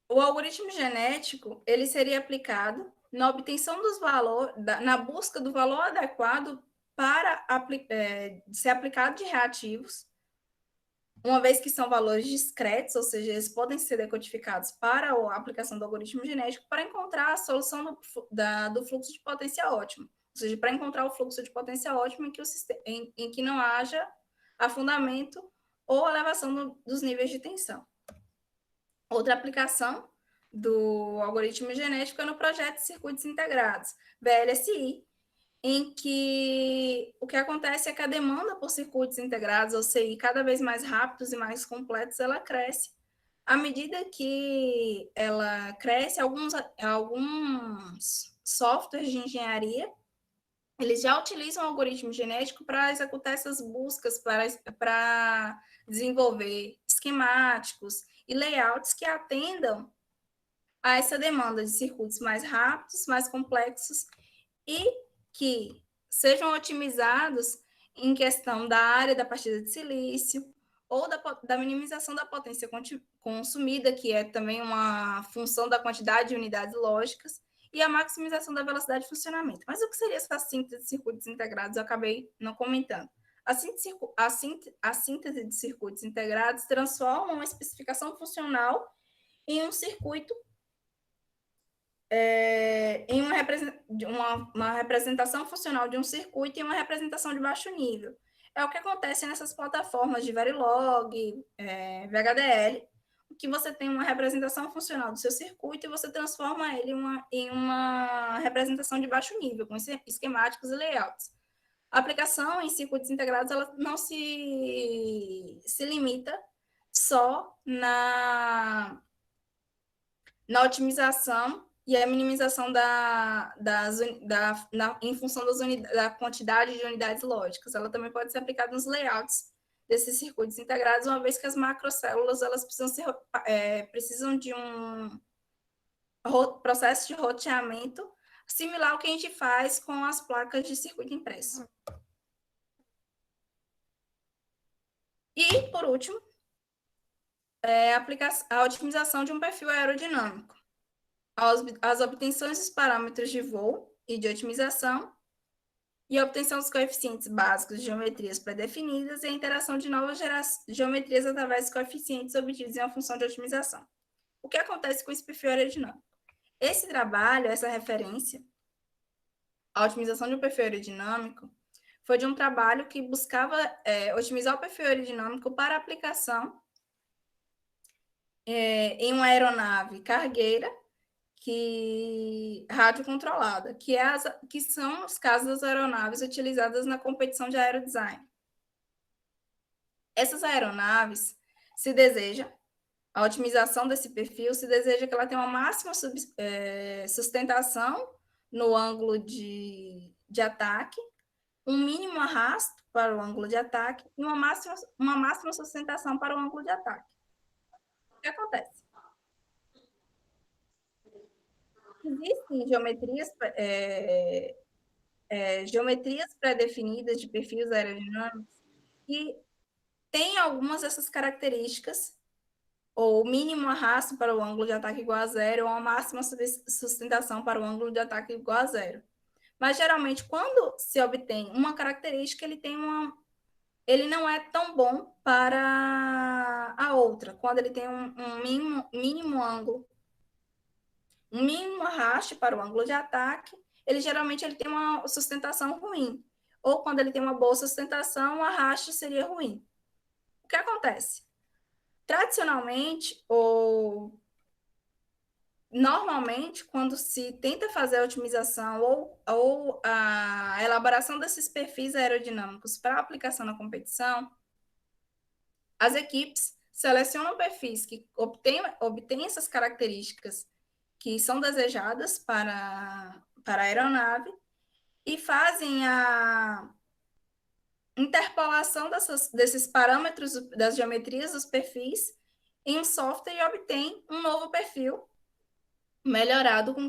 O algoritmo genético ele seria aplicado na obtenção dos valores, na busca do valor adequado para ser aplicado de reativos, uma vez que são valores discretos, ou seja, eles podem ser decodificados para a aplicação do algoritmo genético para encontrar a solução do fluxo de potência ótimo, ou seja, para encontrar o fluxo de potência ótimo em que não haja afundamento ou elevação dos níveis de tensão. Outra aplicação do algoritmo genético é no projeto de circuitos integrados, VLSI, em que o que acontece é que a demanda por circuitos integrados, ou CI, cada vez mais rápidos e mais completos, ela cresce. À medida que ela cresce, alguns softwares de engenharia, eles já utilizam o algoritmo genético para executar essas buscas, para desenvolver esquemáticos e layouts que atendam a essa demanda de circuitos mais rápidos, mais complexos e que sejam otimizados em questão da área da partida de silício ou da minimização da potência consumida, que é também uma função da quantidade de unidades lógicas, e a maximização da velocidade de funcionamento. Mas o que seria essa síntese de circuitos integrados? Eu acabei não comentando. A síntese de circuitos integrados transforma uma especificação funcional em um circuito, em uma representação funcional de um circuito e uma representação de baixo nível. É o que acontece nessas plataformas de Verilog, VHDL, que você tem uma representação funcional do seu circuito e você transforma ele em uma representação de baixo nível, com esquemáticos e layouts. A aplicação em circuitos integrados ela não se limita só na otimização e a minimização em função da quantidade de unidades lógicas. Ela também pode ser aplicada nos layouts desses circuitos integrados, uma vez que as macrocélulas elas precisam de um processo de roteamento similar ao que a gente faz com as placas de circuito impresso. E, por último, a otimização de um perfil aerodinâmico. As obtenções dos parâmetros de voo e de otimização, e a obtenção dos coeficientes básicos de geometrias pré-definidas e a interação de novas geometrias através dos coeficientes obtidos em uma função de otimização. O que acontece com esse perfil aerodinâmico? Esse trabalho, essa referência, a otimização de um perfil aerodinâmico, foi de um trabalho que buscava otimizar o perfil aerodinâmico para aplicação em uma aeronave cargueira radiocontrolada, que são os casos das aeronaves utilizadas na competição de aerodesign. Essas aeronaves se deseja, a otimização desse perfil se deseja que ela tenha uma máxima sustentação no ângulo de ataque, um mínimo arrasto para o ângulo de ataque e uma máxima sustentação para o ângulo de ataque. O que acontece? Existem geometrias pré-definidas de perfis aerodinâmicos que têm algumas dessas características, ou mínimo arrasto para o ângulo de ataque igual a zero, ou a máxima sustentação para o ângulo de ataque igual a zero. Mas, geralmente, quando se obtém uma característica, ele não é tão bom para a outra, quando ele tem um mínimo ângulo, um mínimo arraste para o ângulo de ataque, ele tem uma sustentação ruim. Ou quando ele tem uma boa sustentação, o arraste seria ruim. O que acontece? Tradicionalmente, ou normalmente, quando se tenta fazer a otimização ou a elaboração desses perfis aerodinâmicos para aplicação na competição, as equipes selecionam perfis que obtêm essas características que são desejadas para a aeronave e fazem a interpolação desses parâmetros das geometrias dos perfis em um software e obtém um novo perfil melhorado com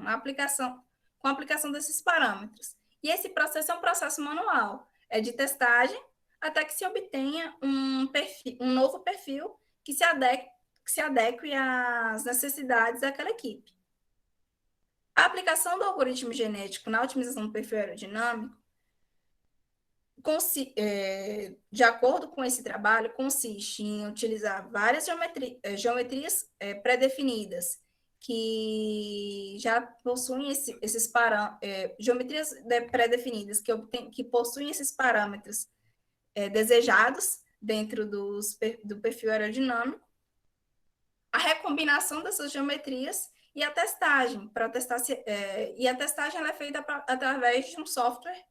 a aplicação desses parâmetros. E esse processo é um processo manual, é de testagem até que se obtenha um novo perfil que se adeque às necessidades daquela equipe. A aplicação do algoritmo genético na otimização do perfil aerodinâmico, de acordo com esse trabalho, consiste em utilizar várias geometrias pré-definidas que já possuem esses parâmetros, geometrias pré-definidas que possuem esses parâmetros desejados dentro do perfil aerodinâmico, a recombinação dessas geometrias e a testagem, e a testagem ela é feita através de um software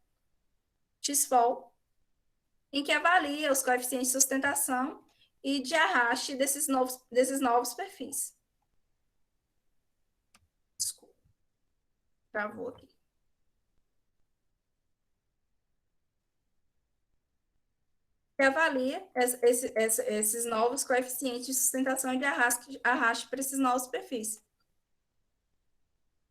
XFOL, em que avalia os coeficientes de sustentação e de arraste desses novos perfis. Desculpa. Travou aqui. E avalia esses novos coeficientes de sustentação e de arraste para esses novos perfis.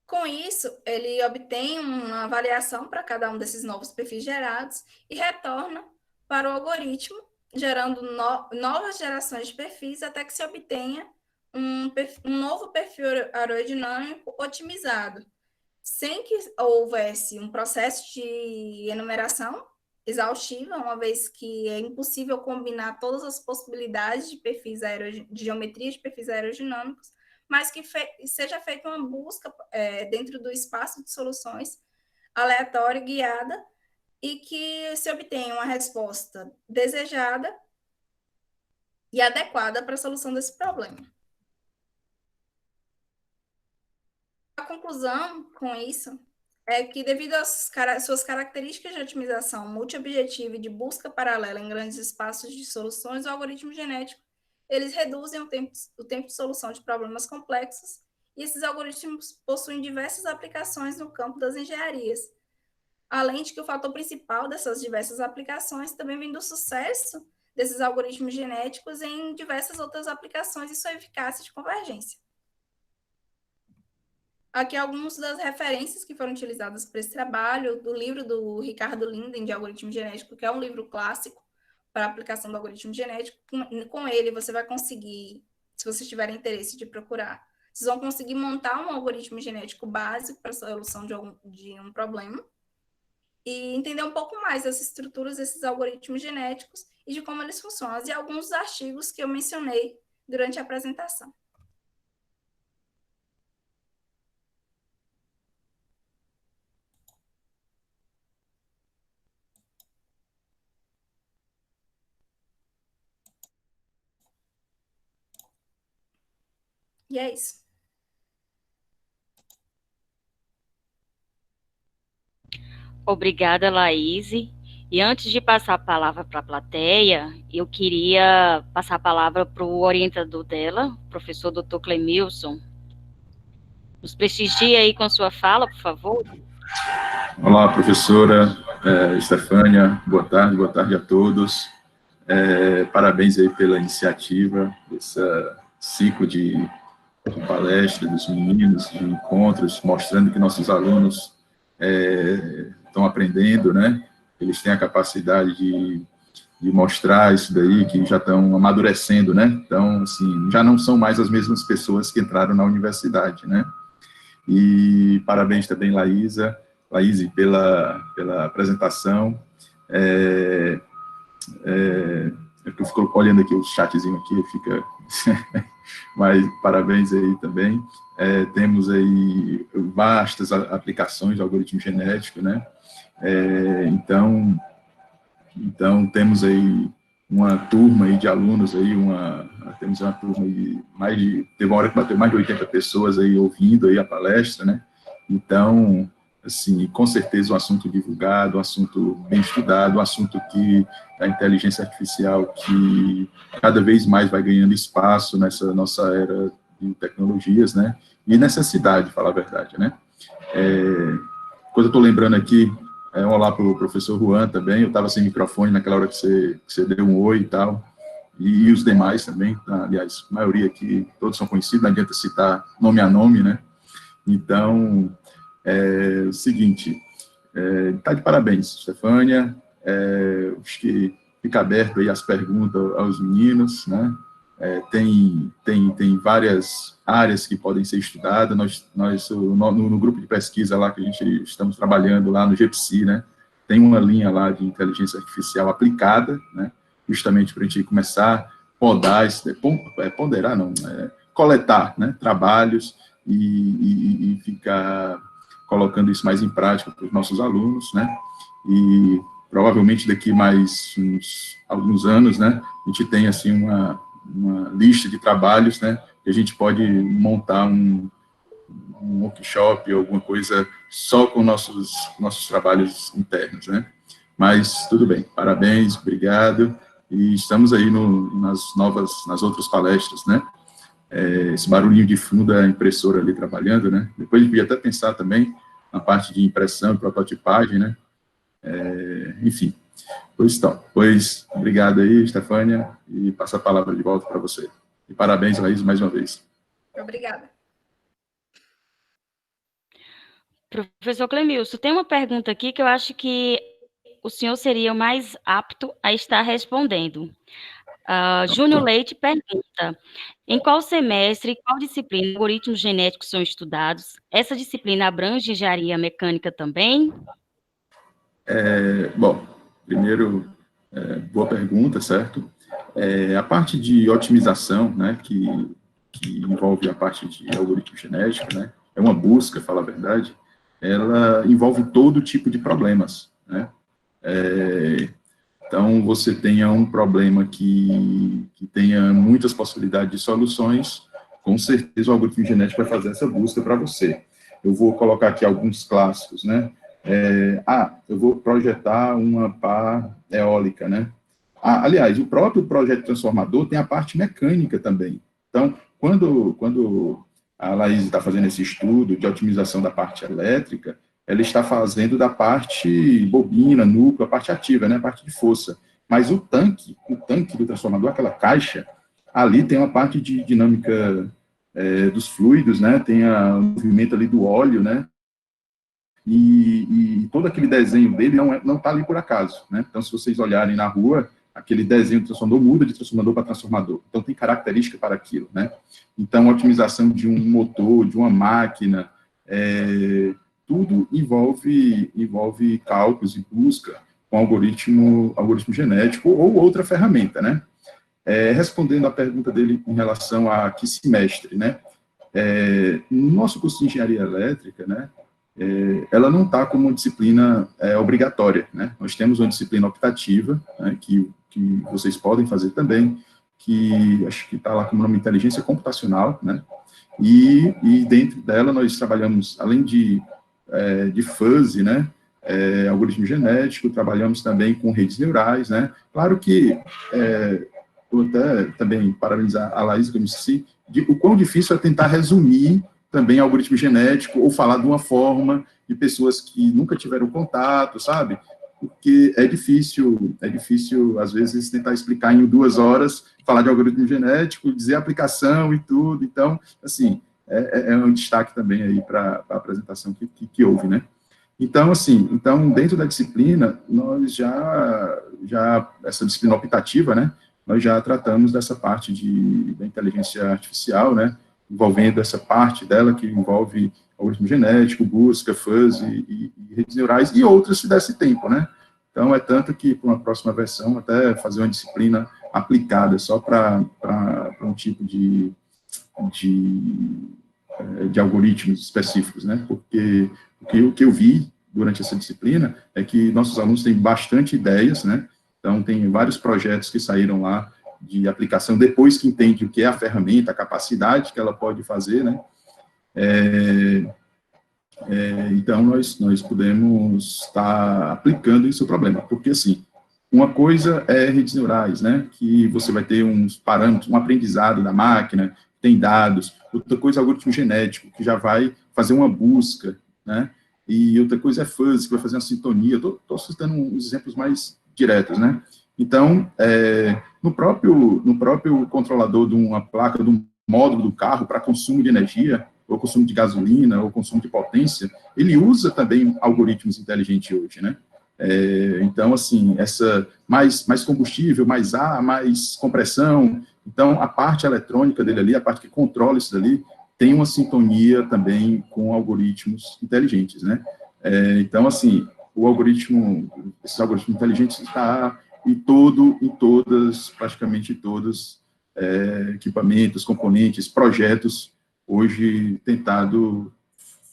Com isso, ele obtém uma avaliação para cada um desses novos perfis gerados e retorna para o algoritmo, gerando novas gerações de perfis até que se obtenha um novo perfil aerodinâmico otimizado, sem que houvesse um processo de enumeração exaustiva, uma vez que é impossível combinar todas as possibilidades de geometria de perfis aerodinâmicos, mas que seja feita uma busca dentro do espaço de soluções aleatória e guiada e que se obtenha uma resposta desejada e adequada para a solução desse problema. A conclusão com isso é que, devido às suas características de otimização multiobjetiva e de busca paralela em grandes espaços de soluções, o algoritmo genético eles reduzem o tempo de solução de problemas complexos, e esses algoritmos possuem diversas aplicações no campo das engenharias, além de que o fator principal dessas diversas aplicações também vem do sucesso desses algoritmos genéticos em diversas outras aplicações e sua eficácia de convergência. Aqui algumas das referências que foram utilizadas para esse trabalho, do livro do Ricardo Linden, de algoritmo genético, que é um livro clássico para a aplicação do algoritmo genético. Com ele, você vai conseguir, se vocês tiverem interesse de procurar, vocês vão conseguir montar um algoritmo genético básico para a solução de um problema e entender um pouco mais das estruturas desses algoritmos genéticos e de como eles funcionam, e alguns artigos que eu mencionei durante a apresentação. E é isso. Obrigada, Laís. E antes de passar a palavra para a plateia, eu queria passar a palavra para o orientador dela, o professor Dr. Clemilson. Nos prestigie aí com sua fala, por favor. Olá, professora Estefânia, boa tarde a todos. Parabéns aí pela iniciativa, esse ciclo de palestra dos meninos, de encontros, mostrando que nossos alunos estão aprendendo, né? Eles têm a capacidade de mostrar isso daí, que já estão amadurecendo, né? Então, assim, já não são mais as mesmas pessoas que entraram na universidade, né? E parabéns também, Laís, pela apresentação. Eu fico olhando aqui o chatzinho aqui, fica... Mas parabéns aí também. Temos aí vastas aplicações de algoritmo genético, né? Então temos aí uma turma aí de alunos aí, temos uma turma de teve uma hora que bateu mais de 80 pessoas aí ouvindo aí a palestra, né? Então assim, com certeza um assunto divulgado, um assunto bem estudado, um assunto que a inteligência artificial que cada vez mais vai ganhando espaço nessa nossa era de tecnologias, né, e necessidade, falar a verdade, né. Coisa eu estou lembrando aqui, um olá para o professor Juan também, eu estava sem microfone naquela hora que você deu um oi e tal, e os demais também, tá? Aliás, a maioria aqui, todos são conhecidos, não adianta citar nome a nome, né. Então, o seguinte, tá de parabéns, Estefânia, acho que fica aberto aí as perguntas aos meninos, né, tem várias áreas que podem ser estudadas, nós no grupo de pesquisa lá que a gente estamos trabalhando lá no GPSI, né, tem uma linha lá de inteligência artificial aplicada, né, justamente para a gente começar a podar, ponderar não, coletar, né, trabalhos e ficar colocando isso mais em prática para os nossos alunos, né, e provavelmente daqui mais alguns anos, né, a gente tem, assim, uma lista de trabalhos, né, que a gente pode montar um workshop, alguma coisa só com nossos trabalhos internos, né, mas tudo bem, parabéns, obrigado, e estamos aí nas outras palestras, né, esse barulhinho de fundo da impressora ali trabalhando, né, depois a gente podia até pensar também na parte de impressão e prototipagem, né, enfim, pois obrigado aí, Estefânia, e passo a palavra de volta para você. E parabéns, Laís, mais uma vez. Obrigada. Professor Clemilson, tem uma pergunta aqui que eu acho que o senhor seria o mais apto a estar respondendo. Júnior Leite pergunta, em qual semestre e qual disciplina algoritmos genéticos são estudados? Essa disciplina abrange engenharia mecânica também? Bom, primeiro, boa pergunta, certo? A parte de otimização, né, que envolve a parte de algoritmo genético, né, é uma busca, falar a verdade, ela envolve todo tipo de problemas, né? Então, você tenha um problema que tenha muitas possibilidades de soluções, com certeza o algoritmo genético vai fazer essa busca para você. Eu vou colocar aqui alguns clássicos, né? Eu vou projetar uma pá eólica, né? Aliás, o próprio projeto transformador tem a parte mecânica também. Então, quando a Laís está fazendo esse estudo de otimização da parte elétrica, ela está fazendo da parte bobina, núcleo, a parte ativa, né, a parte de força. Mas o tanque do transformador, aquela caixa, ali tem uma parte de dinâmica dos fluidos, né, tem o movimento ali do óleo, né, e todo aquele desenho dele não está ali por acaso, né. Então, se vocês olharem na rua, aquele desenho do transformador muda de transformador para transformador. Então, tem característica para aquilo, né. Então, a otimização de um motor, de uma máquina, tudo envolve cálculos e busca com algoritmo genético ou outra ferramenta, né. Respondendo à pergunta dele em relação a que semestre, né, no nosso curso de engenharia elétrica, né, ela não está como uma disciplina obrigatória, né, nós temos uma disciplina optativa, né, que vocês podem fazer também, que acho que está lá como nome inteligência computacional, né, e dentro dela nós trabalhamos, além de fuzzy, né, algoritmo genético, trabalhamos também com redes neurais, né, claro que, vou até também parabenizar a Laís, que eu me esqueci, o quão difícil é tentar resumir também algoritmo genético, ou falar de uma forma de pessoas que nunca tiveram contato, sabe, porque é difícil, às vezes, tentar explicar em 2 horas, falar de algoritmo genético, dizer a aplicação e tudo, então, assim, é um destaque também aí para a apresentação que houve, né. Então, assim, dentro da disciplina, nós já essa disciplina optativa, né, nós já tratamos dessa parte da inteligência artificial, né, envolvendo essa parte dela que envolve algoritmo genético, busca, fuzzy e redes neurais, e outras se desse tempo, né. Então, é tanto que, para uma próxima versão, até fazer uma disciplina aplicada só para um tipo de algoritmos específicos, né, porque o que eu vi durante essa disciplina é que nossos alunos têm bastante ideias, né, então tem vários projetos que saíram lá de aplicação, depois que entende o que é a ferramenta, a capacidade que ela pode fazer, né, Então, nós podemos estar aplicando isso ao problema, porque, assim, uma coisa é redes neurais, né, que você vai ter uns parâmetros, um aprendizado da máquina, tem dados, outra coisa é algoritmo genético, que já vai fazer uma busca, né, e outra coisa é fuzzy, que vai fazer uma sintonia. Estou citando uns exemplos mais diretos, né. Então, no próprio controlador de uma placa, de um módulo do carro para consumo de energia, ou consumo de gasolina, ou consumo de potência, ele usa também algoritmos inteligentes hoje, né? Então, assim, mais combustível, mais ar, mais compressão. Então, a parte eletrônica dele ali, a parte que controla isso dali, tem uma sintonia também com algoritmos inteligentes, né? Então, assim, esses algoritmos inteligentes está praticamente todos, equipamentos, componentes, projetos, hoje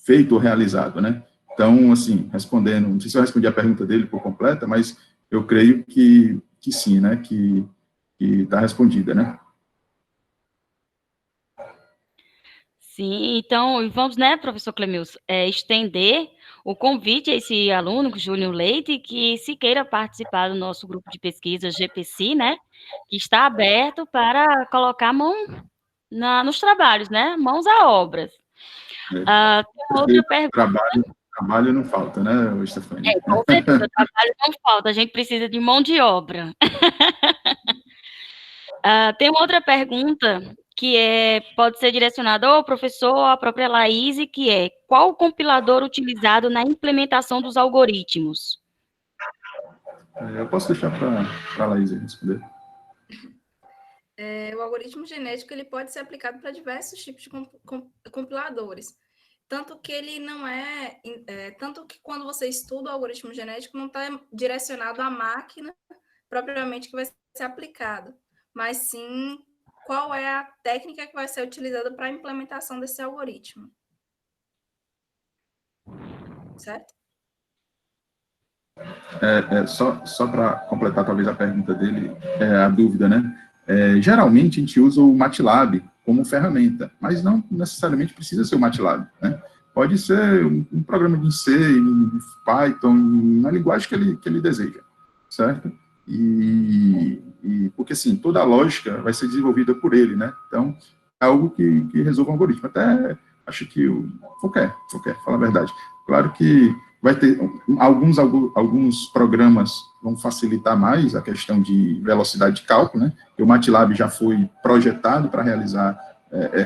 feito ou realizado, né? Então, assim, respondendo, não sei se eu respondi a pergunta dele por completa, mas eu creio que sim, né? Que está respondida, né? Sim, então vamos, né, professor Clemilson, estender o convite a esse aluno, Júnior Leite, que se queira participar do nosso grupo de pesquisa GPC, né, que está aberto para colocar a mão nos trabalhos, né, mãos à obras. Tem outra pergunta. Trabalho não falta, né, Stefania? Com certeza, trabalho não falta, a gente precisa de mão de obra. Tem uma outra pergunta que pode ser direcionada ao professor ou à própria Laís, que é: qual o compilador utilizado na implementação dos algoritmos? Eu posso deixar para a Laís responder. O algoritmo genético ele pode ser aplicado para diversos tipos de compiladores. Tanto que ele não tanto que quando você estuda o algoritmo genético, não está direcionado à máquina propriamente que vai ser aplicado, mas sim qual é a técnica que vai ser utilizada para a implementação desse algoritmo. Certo? Só para completar, talvez, a pergunta dele, a dúvida, né? Geralmente, a gente usa o MATLAB como ferramenta, mas não necessariamente precisa ser o MATLAB, né? Pode ser um programa de C, Python, na linguagem que ele deseja, certo? Porque, assim, toda a lógica vai ser desenvolvida por ele, né? Então, é algo que resolve um algoritmo. Até acho que qualquer, fala a verdade. Claro que vai ter alguns programas vão facilitar mais a questão de velocidade de cálculo, né? O MATLAB já foi projetado para realizar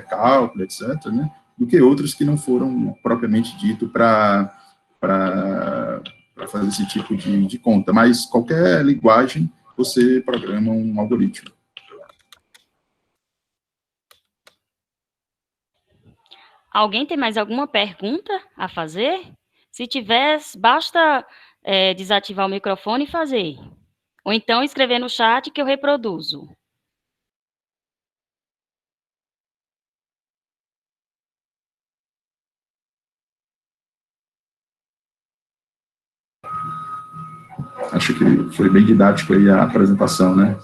cálculo, etc., né? Do que outros que não foram propriamente dito para fazer esse tipo de conta. Mas qualquer linguagem, você programa um algoritmo. Alguém tem mais alguma pergunta a fazer? Se tiver, basta desativar o microfone e fazer. Ou então escrever no chat que eu reproduzo. Acho que foi bem didático aí a apresentação, né?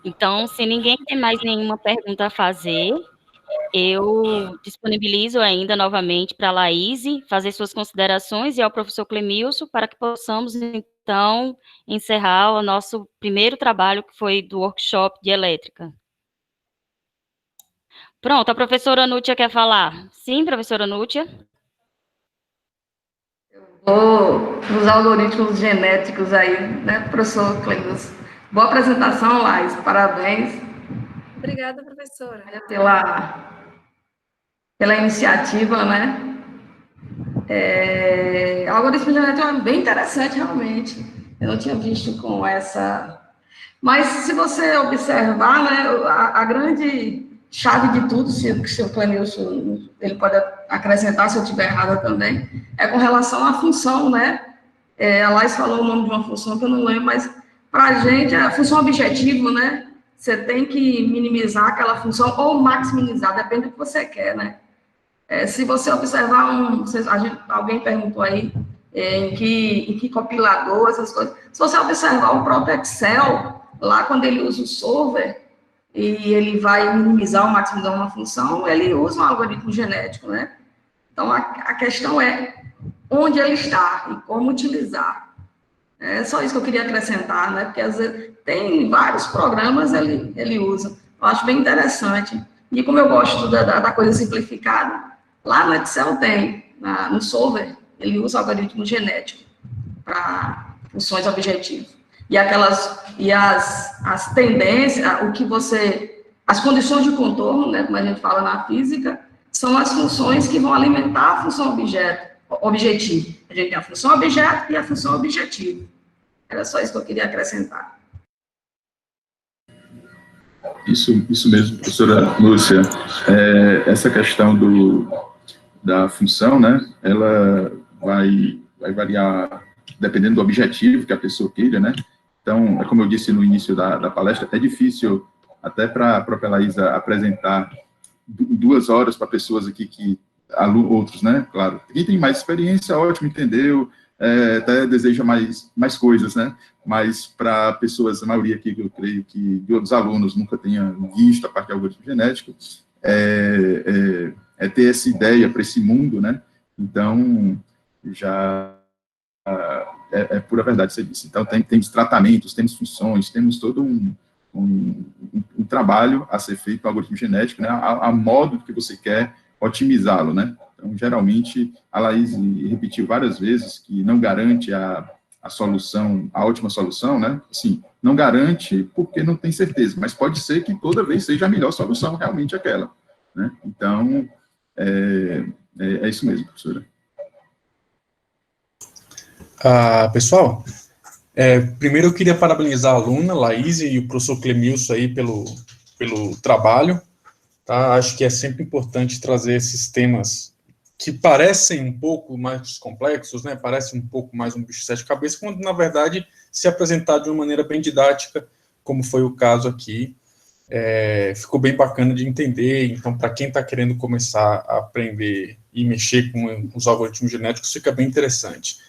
Então, se ninguém tem mais nenhuma pergunta a fazer, eu disponibilizo ainda novamente para a Laís fazer suas considerações e ao professor Clemilson para que possamos, então, encerrar o nosso primeiro trabalho, que foi do workshop de elétrica. Pronto, a professora Nútia quer falar. Sim, professora Nútia? Os algoritmos genéticos aí, né, professor Clemilson? Boa apresentação, Laís, parabéns. Obrigada, professora. Pela iniciativa, né? O algoritmo genético é bem interessante, realmente. Eu não tinha visto com essa... Mas, se você observar, né, a grande chave de tudo, se o Clemilson ele pode acrescentar, se eu estiver errada também, é com relação à função, né? A Laís falou o nome de uma função que eu não lembro, mas para a gente, a função objetivo, né? Você tem que minimizar aquela função ou maximizar, depende do que você quer, né? Se você observar alguém perguntou aí em que compilador, essas coisas. Se você observar o próprio Excel, Lá, quando ele usa o solver, e ele vai minimizar ou maximizar uma função, ele usa um algoritmo genético, né? Então, a questão é onde ele está e como utilizar. É só isso que eu queria acrescentar, né? Porque, às vezes, tem vários programas ele usa. Eu acho bem interessante. E como eu gosto da coisa simplificada, lá no Excel tem, no solver, ele usa algoritmo genético para funções objetivas. E as tendências, as condições de contorno, né, como a gente fala na física, são as funções que vão alimentar a função objetivo. A gente tem a função objeto e a função objetivo. Era só isso que eu queria acrescentar. Isso mesmo, professora Lúcia. Essa questão da função, né, ela vai variar dependendo do objetivo que a pessoa queira, né? Então, como eu disse no início da palestra, é difícil, até para a própria Laísa apresentar 2 horas para pessoas aqui outros, né? Claro. Quem tem mais experiência, ótimo, entendeu, até deseja mais coisas, né? Mas para pessoas, a maioria aqui, que eu creio que dos alunos nunca tenha visto a parte de algoritmo genético, ter essa ideia para esse mundo, né? Então, já é pura verdade, você disse. Então, temos tratamentos, temos funções, temos todo um trabalho a ser feito no algoritmo genético, né, a modo que você quer otimizá-lo, né. Então, geralmente, a Laís repetiu várias vezes que não garante a solução, a ótima solução, né, assim, não garante porque não tem certeza, mas pode ser que toda vez seja a melhor solução, realmente aquela, né. Então, é isso mesmo, professora. Pessoal, primeiro eu queria parabenizar a aluna, Laís, e o professor Clemilson aí pelo trabalho, tá? Acho que é sempre importante trazer esses temas que parecem um pouco mais complexos, né? Parecem um pouco mais um bicho de 7 cabeças, quando, na verdade, se apresentar de uma maneira bem didática, como foi o caso aqui, ficou bem bacana de entender. Então, para quem está querendo começar a aprender e mexer com os algoritmos genéticos, fica bem interessante.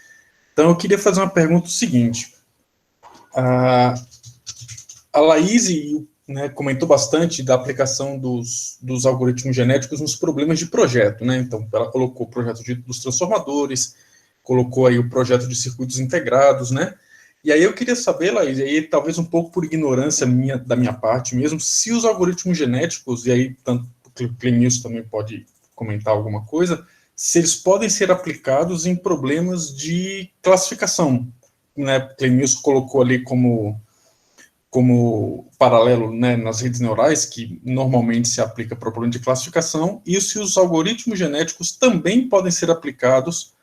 Então, eu queria fazer uma pergunta seguinte. A Laís, né, comentou bastante da aplicação dos algoritmos genéticos nos problemas de projeto, né? Então, ela colocou o projeto dos transformadores, colocou aí o projeto de circuitos integrados, né? E aí eu queria saber, Laís, e aí talvez um pouco por ignorância da minha parte mesmo, se os algoritmos genéticos, e aí tanto o Clemilson também pode comentar alguma coisa, se eles podem ser aplicados em problemas de classificação, né? Clemilson colocou ali como paralelo, né, nas redes neurais, que normalmente se aplica para o problema de classificação, e se os algoritmos genéticos também podem ser aplicados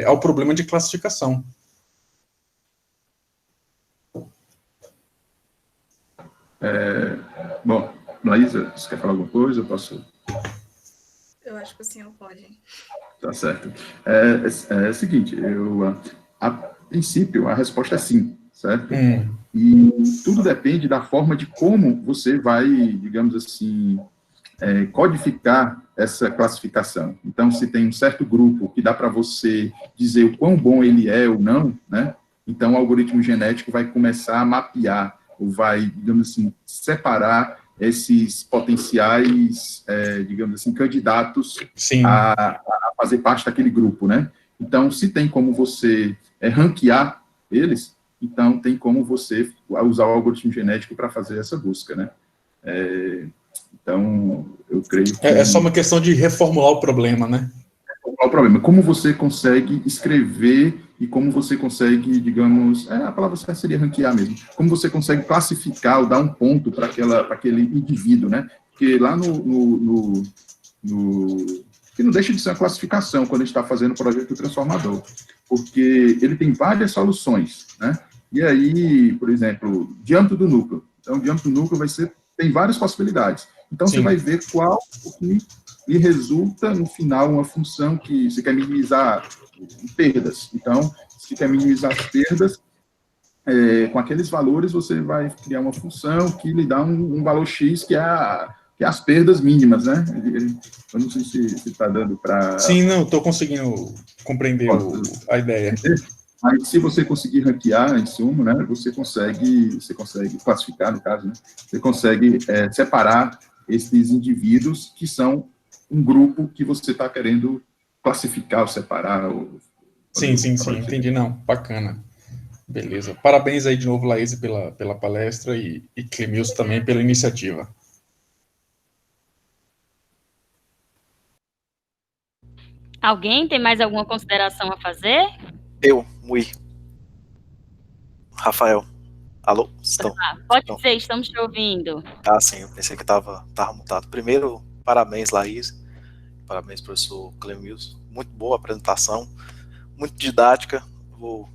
ao problema de classificação. Bom, Laísa, você quer falar alguma coisa? Eu posso... Eu acho que o senhor pode. Tá certo. É o seguinte, a princípio, a resposta é sim, certo? E tudo depende da forma de como você vai, digamos assim, codificar essa classificação. Então, se tem um certo grupo que dá para você dizer o quão bom ele é ou não, né? Então, o algoritmo genético vai começar a mapear, ou vai, digamos assim, separar esses potenciais, digamos assim, candidatos a fazer parte daquele grupo, né? Então, se tem como você ranquear eles, então tem como você usar o algoritmo genético para fazer essa busca, né? Então, eu creio que... É só uma questão de reformular o problema, né? Reformular o problema. Como você consegue escrever e como você consegue, digamos, a palavra certa seria ranquear mesmo, como você consegue classificar ou dar um ponto para aquele indivíduo, né? Porque lá que não deixa de ser uma classificação quando a gente está fazendo o projeto transformador, porque ele tem várias soluções, né? E aí, por exemplo, diâmetro do núcleo. Então, o diâmetro do núcleo tem várias possibilidades. Então, você vai ver qual o que lhe resulta, no final, uma função que você quer minimizar perdas. Então, se quer minimizar as perdas, com aqueles valores, você vai criar uma função que lhe dá um valor X, que é as perdas mínimas, né? Eu não sei se está dando para... Sim, não, estou conseguindo compreender a ideia. Mas se você conseguir ranquear insumo, né, você consegue classificar, no caso, né, você consegue separar esses indivíduos que são um grupo que você está querendo classificar ou separar. Sim, entendi, não, bacana. Beleza. Parabéns aí de novo, Laís, pela palestra e Clemilson também pela iniciativa. Alguém tem mais alguma consideração a fazer? Eu, Mui. Rafael. Alô? Estão? Pode dizer, estamos te ouvindo. Ah, sim, eu pensei que estava mutado. Primeiro, parabéns, Laís. Parabéns, professor Clemilson. Muito boa a apresentação, muito didática. Vou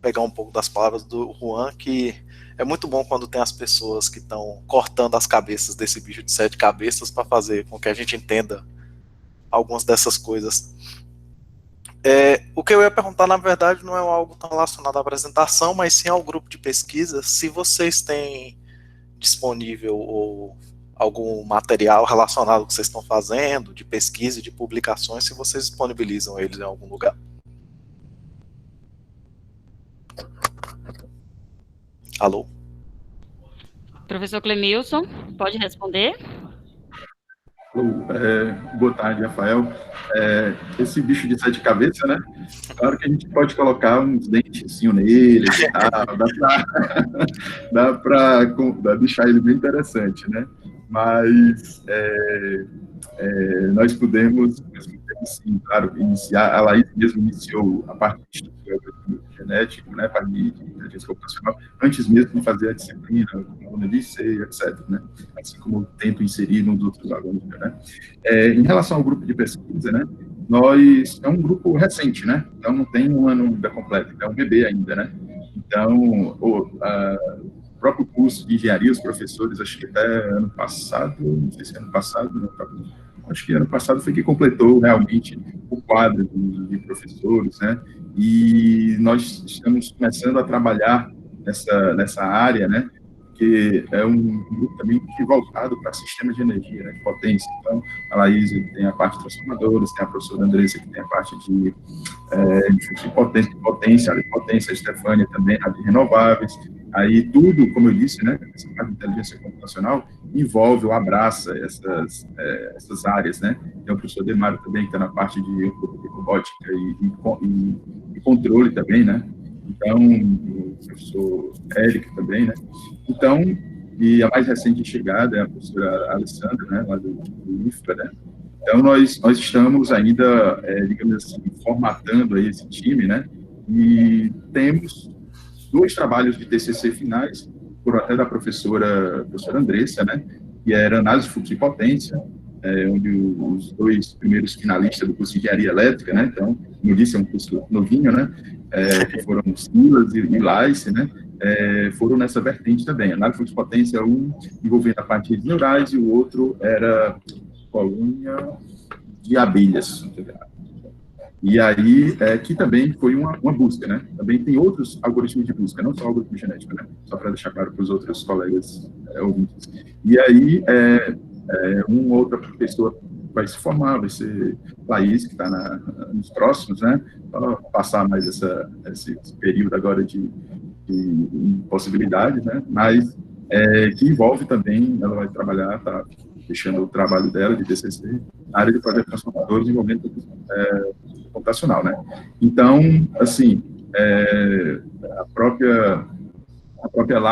pegar um pouco das palavras do Juan, que é muito bom quando tem as pessoas que estão cortando as cabeças desse bicho de 7 cabeças para fazer com que a gente entenda algumas dessas coisas. O que eu ia perguntar, na verdade, não é algo tão relacionado à apresentação, mas sim ao grupo de pesquisa. Se vocês têm disponível ou algum material relacionado ao que vocês estão fazendo, de pesquisa e de publicações, se vocês disponibilizam eles em algum lugar. Alô? Professor Clemilson, pode responder? Boa tarde, Rafael. Esse bicho de 7 cabeças, né? Claro que a gente pode colocar uns dentezinhos nele e tal, dá para deixar ele bem interessante, né? Mas nós podemos, sim, claro, iniciar. A Laís mesmo iniciou a parte de genético, né, para de inteligência computacional, antes mesmo de fazer a disciplina, como eu disse, etc., né? Assim como eu tento inserir nos outros alunos, né? Em relação ao grupo de pesquisa, né? É um grupo recente, né? Então não tem um ano ainda completo, é um bebê ainda, né? Então, o próprio curso de engenharia, os professores, acho que até ano passado, não sei se ano passado, não, acho que ano passado foi que completou realmente o quadro de professores, né? E nós estamos começando a trabalhar nessa área, né? Que é um grupo também que voltado para sistemas de energia, né, de potência. Então, a Laís tem a parte de transformadores, tem a professora Andressa que tem a parte de potência, a Estefânia também, a de renováveis. Aí tudo, como eu disse, né, essa parte de inteligência computacional envolve ou abraça essas áreas, né? Tem o professor Demário também, que está na parte de robótica e controle também, né? Então, o professor Érico também, né? Então, e a mais recente chegada é a professora Alessandra, né, lá do IFPA, né? Então, nós estamos ainda, digamos assim, formatando aí esse time, né? E temos 2 trabalhos de TCC finais, por até da professora Andressa, né? Que era análise de fluxo de potência, onde os 2 primeiros finalistas do curso de engenharia elétrica, né? Então, como eu disse, é um curso novinho, né? Que foram Silas e Lice, né? Foram nessa vertente também. Análise de fluxo de potência, um envolvendo a parte de neurais e o outro era colônia de abelhas. E aí, que também foi uma busca, né? Também tem outros algoritmos de busca, não só o algoritmo genético, né? Só para deixar claro para os outros colegas ouvintes. E aí, uma outra pessoa vai se formar, vai ser Laís, que está nos próximos, né? Para passar mais esse período agora de possibilidades, né? Mas que envolve também, ela vai trabalhar, tá deixando o trabalho dela de TCC na área de fazer transformadores envolvendo computacional, né? Então, assim, a própria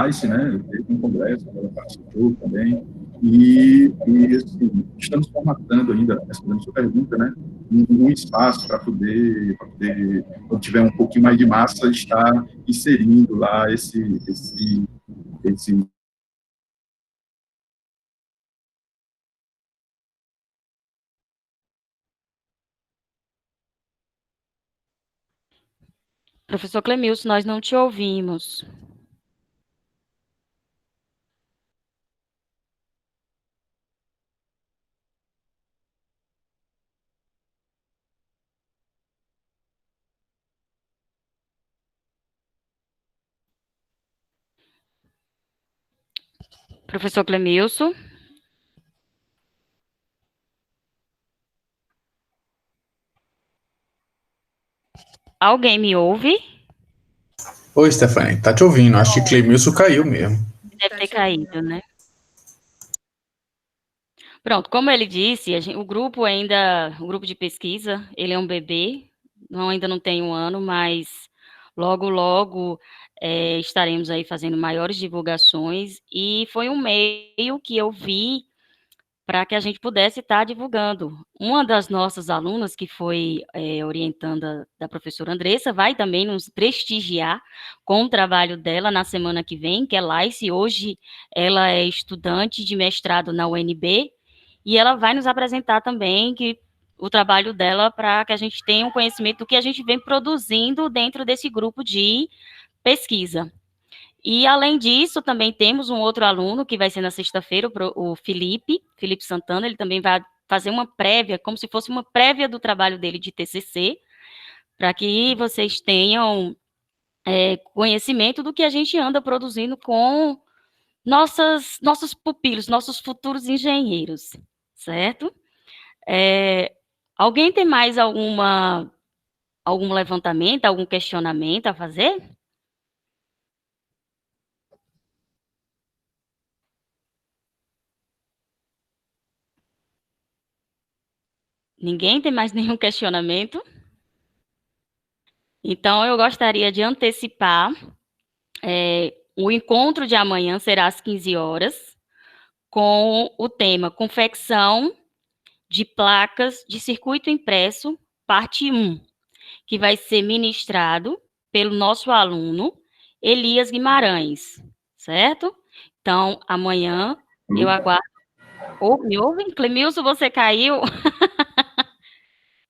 Lice, né, teve um congresso, ela participou também, e assim, estamos formatando ainda, respondendo a sua pergunta, né, um espaço para poder, quando tiver um pouquinho mais de massa, estar inserindo lá esse Professor Clemilson, nós não te ouvimos. Professor Clemilson? Alguém me ouve? Oi, Stephanie, tá te ouvindo. Acho que Clemilson caiu mesmo. Deve ter caído, né? Pronto, como ele disse, o grupo o grupo de pesquisa, ele é um bebê, ainda não tem 1 ano, mas logo, logo estaremos aí fazendo maiores divulgações, e foi um meio que eu vi para que a gente pudesse estar divulgando. Uma das nossas alunas, que foi orientanda da professora Andressa, vai também nos prestigiar com o trabalho dela na semana que vem, que é Laice. Hoje ela é estudante de mestrado na UNB, e ela vai nos apresentar também o trabalho dela, para que a gente tenha um conhecimento do que a gente vem produzindo dentro desse grupo de pesquisa. E, além disso, também temos um outro aluno, que vai ser na sexta-feira, o Felipe Santana. Ele também vai fazer uma prévia, como se fosse uma prévia do trabalho dele de TCC, para que vocês tenham conhecimento do que a gente anda produzindo com nossos pupilos, nossos futuros engenheiros, certo? Alguém tem mais algum levantamento, algum questionamento a fazer? Ninguém tem mais nenhum questionamento? Então, eu gostaria de antecipar, o encontro de amanhã será às 15 horas, com o tema Confecção de Placas de Circuito Impresso, parte 1, que vai ser ministrado pelo nosso aluno, Elias Guimarães, certo? Então, amanhã eu aguardo. Me ouvem? Clemilson, você caiu?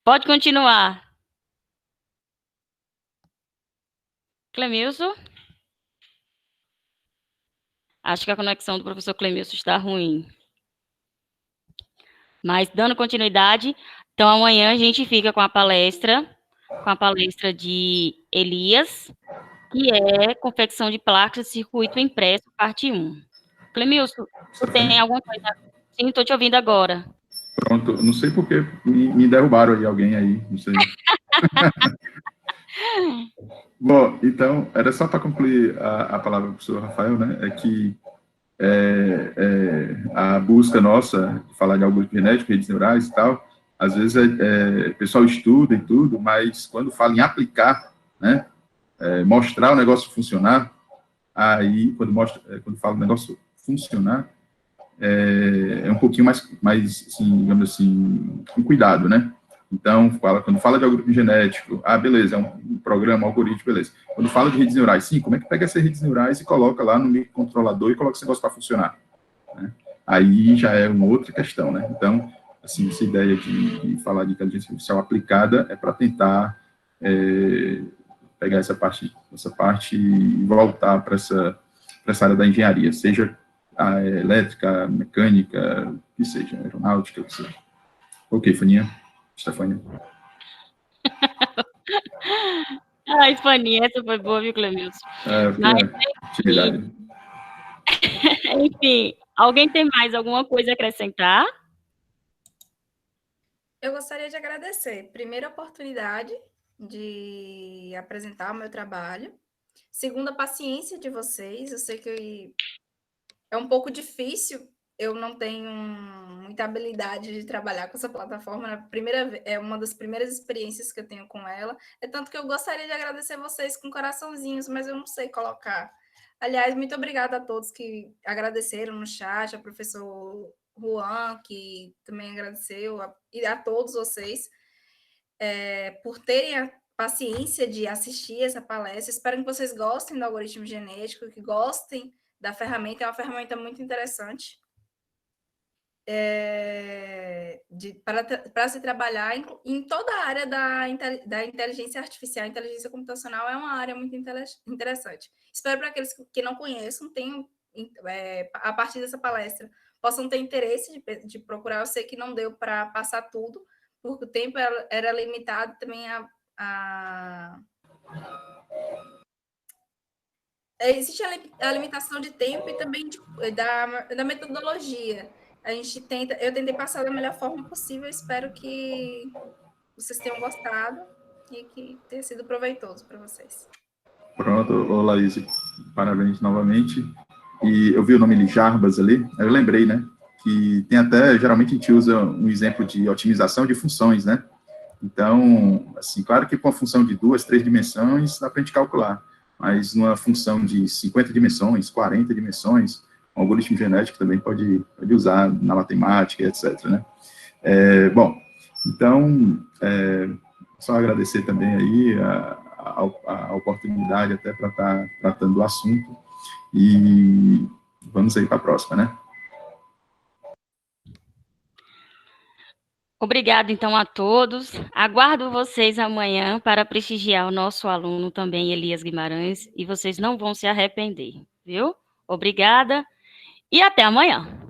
Pode continuar. Clemilson? Acho que a conexão do professor Clemilson está ruim. Mas, dando continuidade, então amanhã a gente fica com a palestra de Elias, que é Confecção de Placas de Circuito Impresso, parte 1. Clemilson, tu tem alguma coisa? Sim, estou te ouvindo agora. Pronto, não sei porque me derrubaram aí, alguém aí, não sei. Bom, então, era só para concluir a palavra do professor Rafael, né, é que a busca nossa, falar de algoritmo genético, redes neurais e tal, às vezes o pessoal estuda e tudo, mas quando fala em aplicar, né, mostrar o negócio funcionar, aí, quando fala o negócio funcionar, é um pouquinho mais assim, digamos assim, com cuidado, né? Então, quando fala de algoritmo genético, beleza, é um programa, um algoritmo, beleza. Quando fala de redes neurais, sim, como é que pega essas redes neurais e coloca lá no microcontrolador e coloca esse negócio para funcionar? Né? Aí já é uma outra questão, né? Então, assim, essa ideia de falar de inteligência artificial aplicada é para tentar pegar essa parte e voltar para essa área da engenharia, seja a elétrica, mecânica, que seja, aeronáutica, que seja. Ok, Stefania. Ai, Faninha, essa foi boa, viu, Clemilson? Enfim, alguém tem mais alguma coisa a acrescentar? Eu gostaria de agradecer, primeiro, a oportunidade de apresentar o meu trabalho. Segundo, a paciência de vocês. Eu sei que é um pouco difícil, eu não tenho muita habilidade de trabalhar com essa plataforma. É uma das primeiras experiências que eu tenho com ela. É tanto que eu gostaria de agradecer vocês com coraçãozinhos, mas eu não sei colocar. Aliás, muito obrigada a todos que agradeceram no chat, ao professor Juan, que também agradeceu, e a todos vocês por terem a paciência de assistir essa palestra. Espero que vocês gostem do algoritmo genético, que gostem da ferramenta. É uma ferramenta muito interessante para se trabalhar em toda a área da inteligência artificial. A inteligência computacional é uma área muito interessante. Espero para aqueles que não conheçam, tenham, a partir dessa palestra, possam ter interesse de procurar. Eu sei que não deu para passar tudo, porque o tempo era limitado, também existe a limitação de tempo e também da metodologia. Eu tentei passar da melhor forma possível. Espero que vocês tenham gostado e que tenha sido proveitoso para vocês. Pronto, ô Laís, parabéns novamente. E eu vi o nome de Jarbas ali, eu lembrei, né, que tem até, geralmente a gente usa um exemplo de otimização de funções, né? Então, assim, claro que com a função de 2, 3 dimensões dá para a gente calcular, mas numa função de 50 dimensões, 40 dimensões, um algoritmo genético também pode usar na matemática, etc, né? Bom, então, só agradecer também aí a oportunidade até para estar tratando do assunto e vamos aí para a próxima, né? Obrigado, então, a todos. Aguardo vocês amanhã para prestigiar o nosso aluno também, Elias Guimarães, e vocês não vão se arrepender, viu? Obrigada e até amanhã.